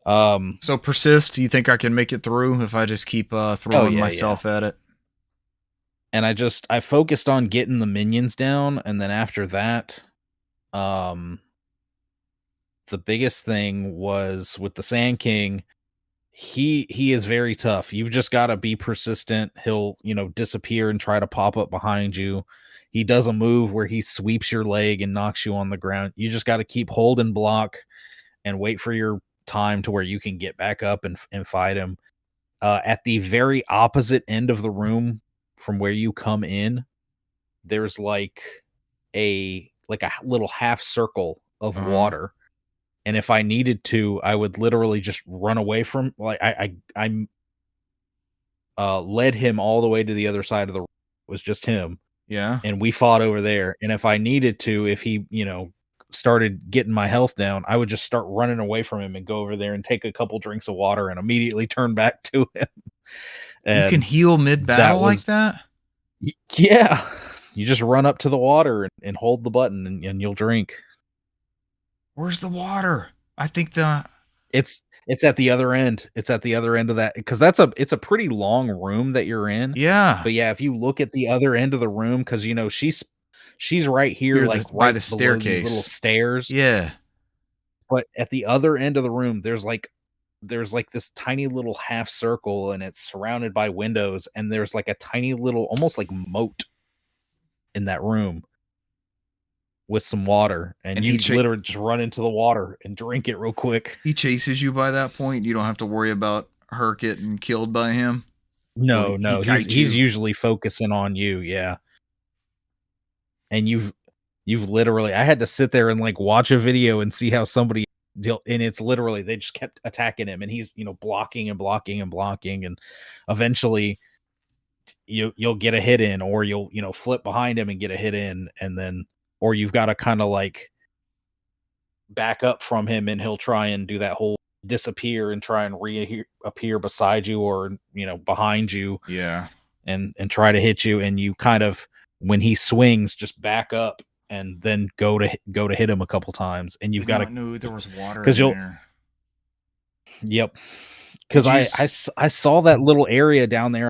um,
So persist. Do you think I can make it through if I just keep
oh
throwing
yeah, yeah.
myself at it?
And I focused on getting the minions down, and then after that, um the biggest thing was with the Sand King. He is very tough. You've just got to be persistent. He'll, disappear and try to pop up behind you. He does a move where he sweeps your leg and knocks you on the ground. You just got to keep holding block and wait for your time to where you can get back up and fight him. At the very opposite end of the room from where you come in, there's like a little half circle of
Uh huh.
water, and if I needed to, I would literally just run away from, like, led him all the way to the other side of the room. It was just him,
Yeah.
and we fought over there, and if I needed to, if he, started getting my health down, I would just start running away from him and go over there and take a couple drinks of water and immediately turn back to him,
You can
and
heal mid
that
battle like
was
that.
yeah. You just run up to the water and hold the button and you'll drink.
Where's the water? I think the
It's at the other end. It's at the other end of that because it's a pretty long room that you're in.
yeah.
But yeah, if you look at the other end of the room, because she's right here,
Here
like
the by
right
the
below these little
staircase.
stairs.
Yeah.
But at the other end of the room, there's like this tiny little half circle, and it's surrounded by windows, and there's like a tiny little, almost like moat in that room with some water, and you literally just run into the water and drink it real quick.
He chases you by that point. You don't have to worry about her getting killed by him.
No, he's usually focusing on you, yeah. And you've literally, I had to sit there and like watch a video and see how somebody deal, and it's literally they just kept attacking him, and he's blocking and blocking and blocking, and eventually you'll get a hit in, or you'll flip behind him and get a hit in, and then or you've got to kind of like back up from him, and he'll try and do that whole disappear and try and reappear beside you or behind you,
yeah,
and try to hit you, and you kind of, when he swings, just back up and then go to hit him a couple times, and you've got to
know there was water in there.
Yep, because I saw that little area down there.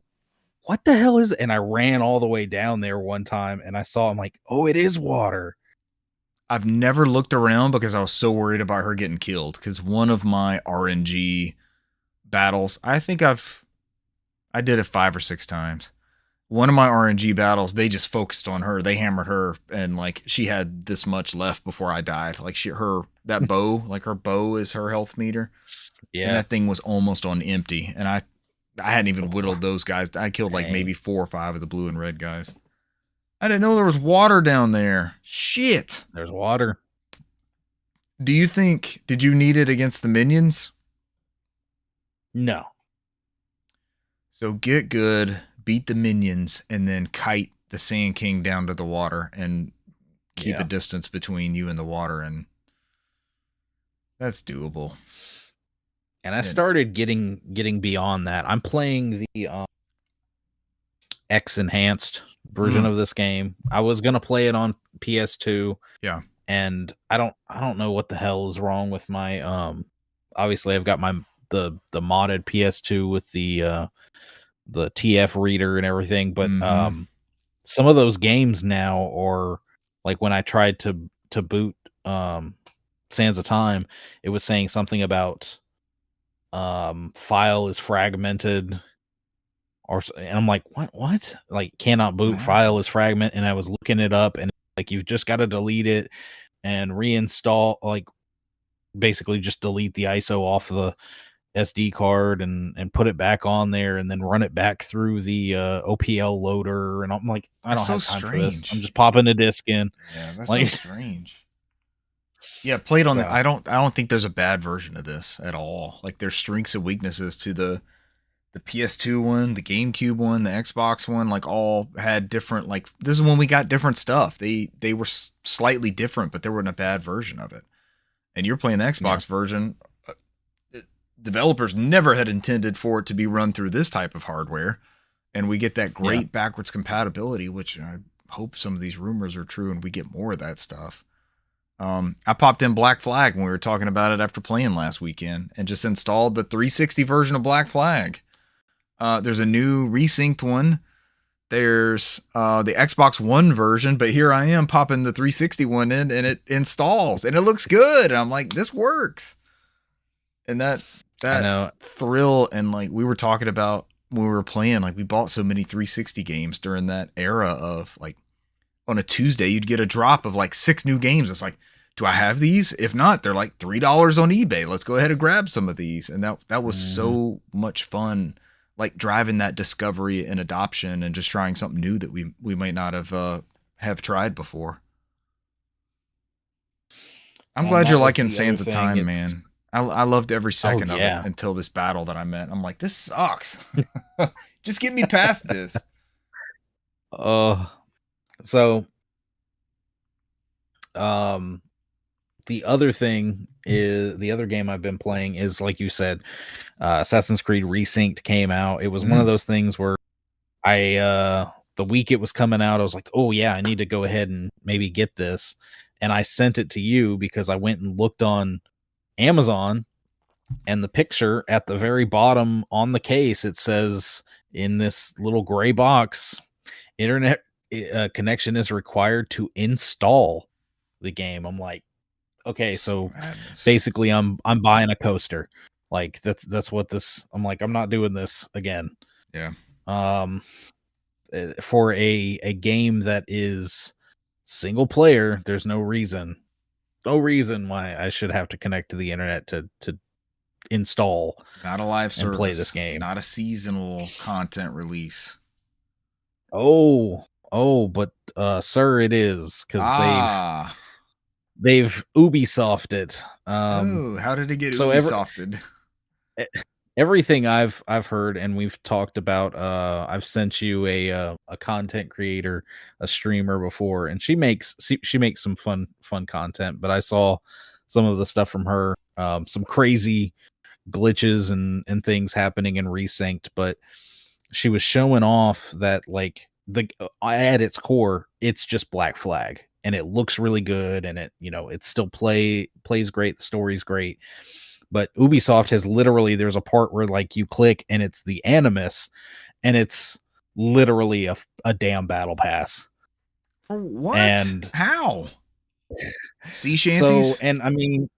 What the hell is it? And I ran all the way down there one time, and I saw, I'm like, oh, it is water.
I've never looked around because I was so worried about her getting killed. Because one of my RNG battles, I think I did it 5 or 6 times. One of my RNG battles, they just focused on her. They hammered her, and like she had this much left before I died. Like that bow, like her bow is her health meter. Yeah, and that thing was almost on empty, and I hadn't even whittled those guys. I killed like maybe 4 or 5 of the blue and red guys. I didn't know there was water down there. Shit.
There's water.
Did you need it against the minions?
No.
So get good, beat the minions, and then kite the Sand King down to the water and keep a distance between you and the water, and that's doable.
And I started getting beyond that. I'm playing the X enhanced version of this game. I was gonna play it on PS2.
Yeah.
And I don't know what the hell is wrong with my obviously I've got the modded PS2 with the TF reader and everything, but some of those games now, or like when I tried to boot Sands of Time, it was saying something about file is fragmented, and I'm like, what? Like, cannot boot, file is fragment, and I was looking it up, and like, you've just got to delete it and reinstall, like basically just delete the ISO off the SD card and put it back on there, and then run it back through the OPL loader. And I'm like, I don't have time for this. I'm just popping a disc in.
Yeah, that's so strange. Yeah, played on I don't think there's a bad version of this at all. Like, there's strengths and weaknesses to the PS2 one, the GameCube one, the Xbox one, like all had different, like, this is when we got different stuff. They were slightly different, but there wasn't a bad version of it. And you're playing the Xbox version. Developers never had intended for it to be run through this type of hardware. And we get that great backwards compatibility, which I hope some of these rumors are true and we get more of that stuff. I popped in Black Flag when we were talking about it after playing last weekend, and just installed the 360 version of Black Flag. There's a new resynced one. There's the Xbox One version, but here I am popping the 360 one in, and it installs, and it looks good. And I'm like, this works. And that thrill, and like we were talking about when we were playing, like we bought so many 360 games during that era of like, on a Tuesday, you'd get a drop of like 6 new games. It's like, do I have these? If not, they're like $3 on eBay. Let's go ahead and grab some of these. And that was so much fun, like driving that discovery and adoption and just trying something new that we might not have tried before. I'm glad you're liking Sands of Time, man. I loved every second of it until this battle that I met. I'm like, this sucks. Just get me past this.
So the other thing is, the other game I've been playing is, like you said, Assassin's Creed Resynced came out. It was one of those things where the week it was coming out, I was like, oh yeah, I need to go ahead and maybe get this. And I sent it to you because I went and looked on Amazon, and the picture at the very bottom on the case, it says in this little gray box, internet connection is required to install the game. I'm like, okay, so basically I'm buying a coaster. Like that's what this, I'm like, I'm not doing this again.
Yeah.
For a game that is single player, there's no reason why I should have to connect to the internet to install
Not a live
and
service.
play this game.
Not a seasonal content release.
Oh, but sir, it is, because they've Ubisoft it.
How did it get Ubisofted?
Everything I've heard, and we've talked about, I've sent you a content creator, a streamer before, and she makes some fun content, but I saw some of the stuff from her, some crazy glitches and things happening in Resynced, but she was showing off that, like, at its core, it's just Black Flag, and it looks really good, and it still plays great, the story's great. But Ubisoft has literally, there's a part where, like, you click and it's the Animus, and it's literally a damn battle pass.
What?
And
how? Sea shanties?
So, and I mean,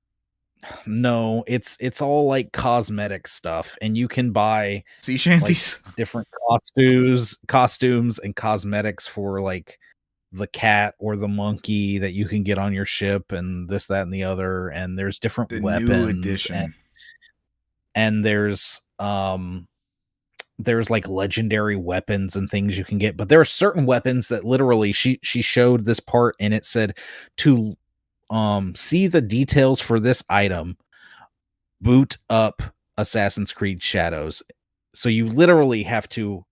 no, it's all like cosmetic stuff, and you can buy
sea shanties,
like, different costumes and cosmetics for, like, the cat or the monkey that you can get on your ship, and this, that, and the other. And there's different weapons, new edition, and there's like legendary weapons and things you can get. But there are certain weapons that literally, she showed this part, and it said to see the details for this item, boot up Assassin's Creed Shadows. So you literally have to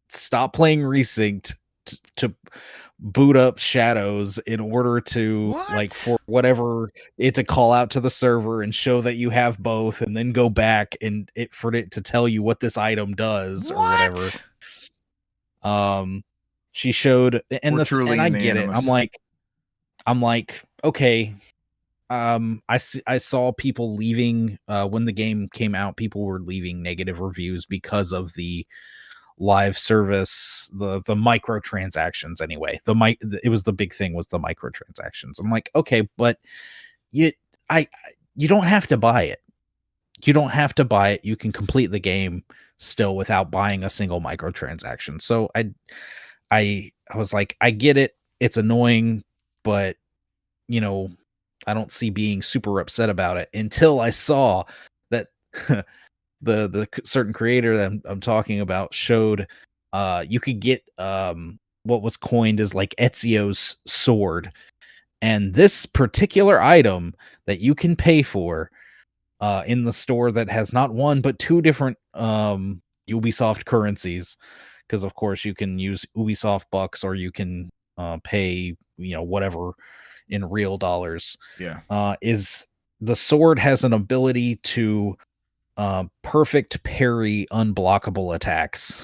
stop playing Resynced to boot up Shadows in order to, like, for whatever, it to call out to the server and show that you have both, and then go back and for it to tell you what this item does or whatever. She showed, and I get it. I'm like, okay. I saw people leaving when the game came out. People were leaving negative reviews because of the live service, the microtransactions. Anyway, it was the big thing, was the microtransactions. I'm like, okay, but you don't have to buy it. You don't have to buy it. You can complete the game still without buying a single microtransaction. So I was like, I get it. It's annoying, but I don't see being super upset about it, until I saw that the certain creator that I'm talking about showed you could get what was coined as, like, Ezio's sword. And this particular item that you can pay for in the store, that has not one but two different Ubisoft currencies, because of course you can use Ubisoft bucks, or you can pay whatever in real dollars. Is the sword has an ability to perfect parry unblockable attacks.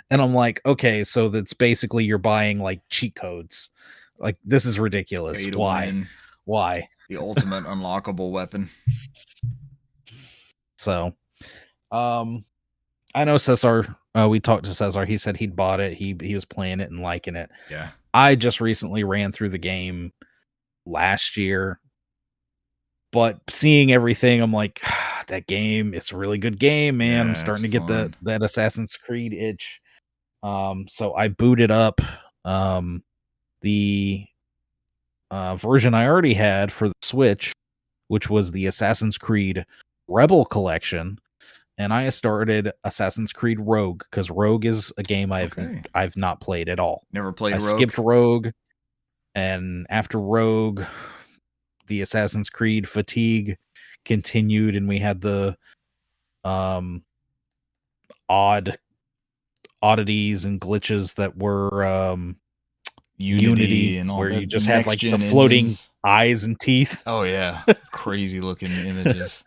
And I'm like, okay, so that's basically, you're buying, like, cheat codes. Like, this is ridiculous. Why?
The ultimate unlockable weapon.
So, I know Cesar, we talked to Cesar. He said he'd bought it. He was playing it and liking it.
Yeah.
I just recently ran through the game last year, but seeing everything, I'm like, that game, it's a really good game, man. I'm starting to get that Assassin's Creed itch. So I booted up the version I already had for the Switch, which was the Assassin's Creed Rebel Collection, and I started Assassin's Creed Rogue, because Rogue is a game I've not played at all.
Never played Rogue?
Skipped Rogue, and after Rogue, the Assassin's Creed fatigue continued, and we had the oddities and glitches that were Unity, and all, where you just had, like, the floating eyes and teeth.
Oh yeah, crazy looking images.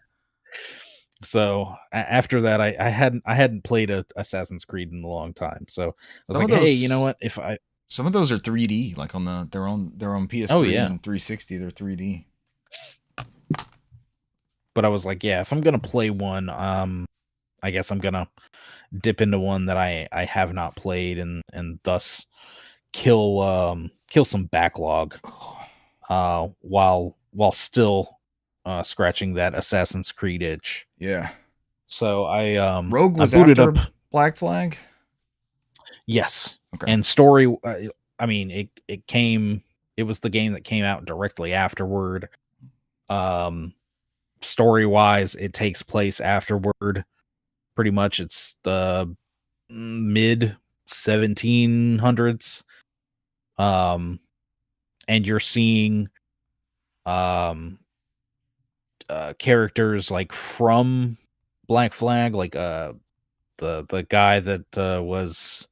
So after that, I hadn't played a Assassin's Creed in a long time. So I was like, hey, you know what?
Some of those are 3D, like on their own PS3 and 360, they're 3D.
But I was like, yeah, if I'm gonna play one, I guess I'm gonna dip into one that I have not played, and thus kill some backlog while still scratching that Assassin's Creed itch.
Yeah.
So I
Rogue was
I booted
after
up
Black Flag?
Yes.
Okay.
And story I mean, it was the game that came out directly afterward. Story wise, it takes place afterward. Pretty much, it's the mid 1700s. And you're seeing um characters like from Black Flag, like the guy that was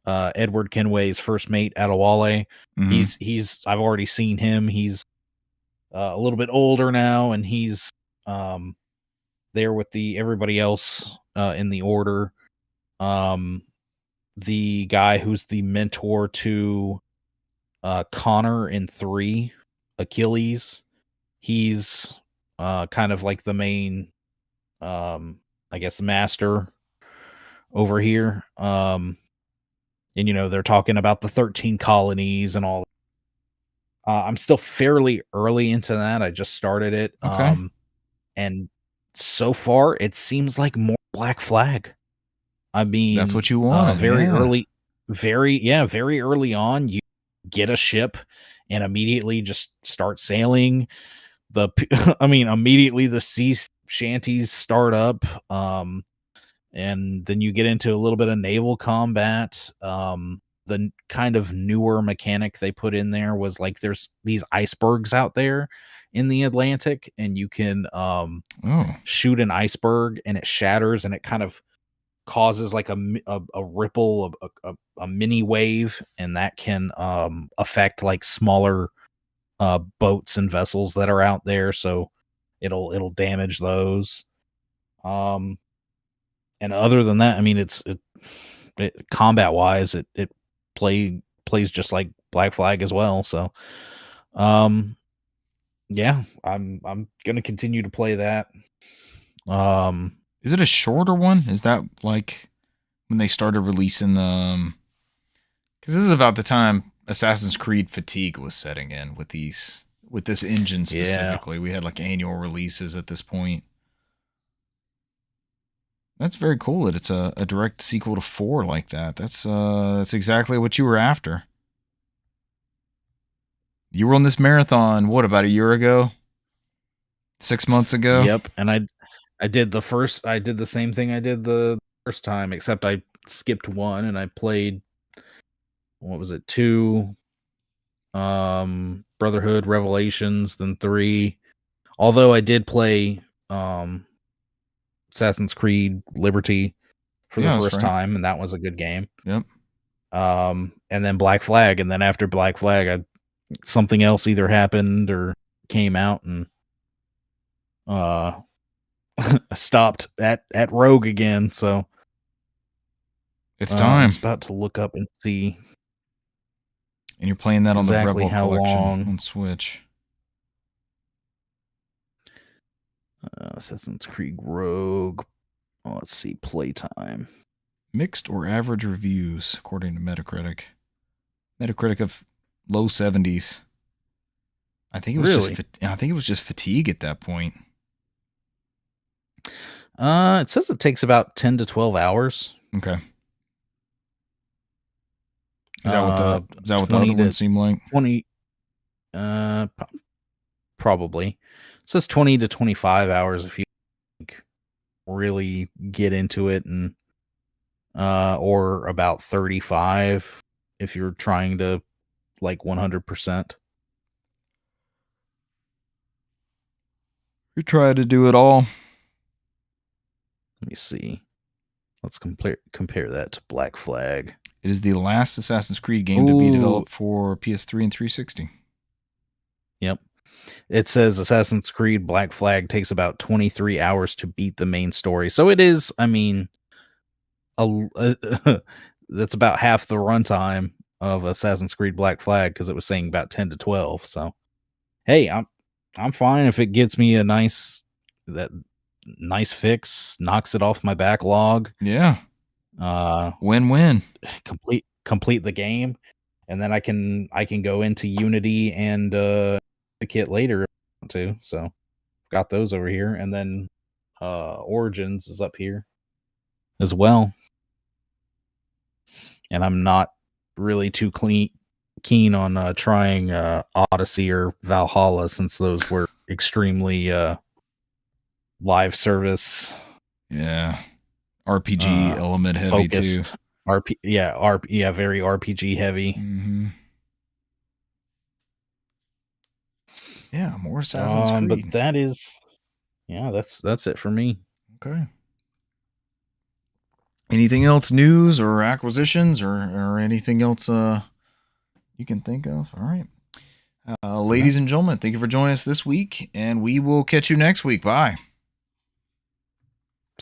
Edward Kenway's first mate, Adewale.
Mm-hmm.
He's I've already seen him. He's a little bit older now, and he's um there with everybody else in the order. Um, the guy who's the mentor to Connor in 3, Achilles. He's kind of like the main, I guess, master over here. And they're talking about the 13 colonies and all. I'm still fairly early into that. I just started it.
Okay.
And so far it seems like more Black Flag. I
That's
mean,
what you wanted.
very
Yeah.
early, very early on, you get a ship and immediately just start sailing. Immediately the sea shanties start up. And then you get into a little bit of naval combat. The kind of newer mechanic they put in there was like there's these icebergs out there in the Atlantic, and you can shoot an iceberg and it shatters and it kind of causes like a ripple, a mini wave, and that can affect like smaller boats and vessels that are out there, so it'll damage those. And other than that, I mean, it combat wise, it plays just like Black Flag as well. So, yeah, I'm gonna continue to play that.
Is it a shorter one? Is that like when they started releasing the? Because this is about the time Assassin's Creed fatigue was setting in with this engine specifically. Yeah. We had like annual releases at this point. That's very cool that it's a direct sequel to 4 like that. That's exactly what you were after. You were on this marathon, what, about a year ago? 6 months ago?
Yep, and I did the same thing I did the first time, except I skipped one and I played, what was it, 2 Brotherhood Revelations, then 3. Although I did play Assassin's Creed Liberty for the first time, and that was a good game.
Yep.
And then Black Flag, and then after Black Flag, something else either happened or came out, and stopped at Rogue again. So
it's time.
I was about to look up and see.
And you're playing that exactly on the Rebel Collection on Switch.
Assassin's Creed Rogue. Oh, let's see, playtime.
Mixed or average reviews, according to Metacritic. Metacritic of low 70s. I think it was just fatigue at that point.
It says it takes about 10 to 12 hours.
Okay. Is that what the other ones seem like?
20 probably. It says 20 to 25 hours if you really get into it, and or about 35 if you're trying to like 100%.
You're trying to do it all.
Let me see. Let's compare that to Black Flag.
It is the last Assassin's Creed game to be developed for PS3 and 360.
Yep. It says Assassin's Creed Black Flag takes about 23 hours to beat the main story. So it is, I mean, that's about half the runtime of Assassin's Creed Black Flag, because it was saying about 10 to 12. So, hey, I'm fine if it gets me a nice fix, knocks it off my backlog.
Yeah. Win-win.
Complete the game, and then I can go into Unity and the kit later if I want to. So got those over here, and then Origins is up here as well. And I'm not really too keen on trying Odyssey or Valhalla, since those were extremely live service.
Yeah. RPG element heavy
focused.
too.
Very RPG heavy.
Mm-hmm. Yeah, more Assassin's Creed.
But that's it for me.
Okay. Anything else, news or acquisitions or anything else you can think of? All right. Ladies and gentlemen, thank you for joining us this week, and we will catch you next week. Bye.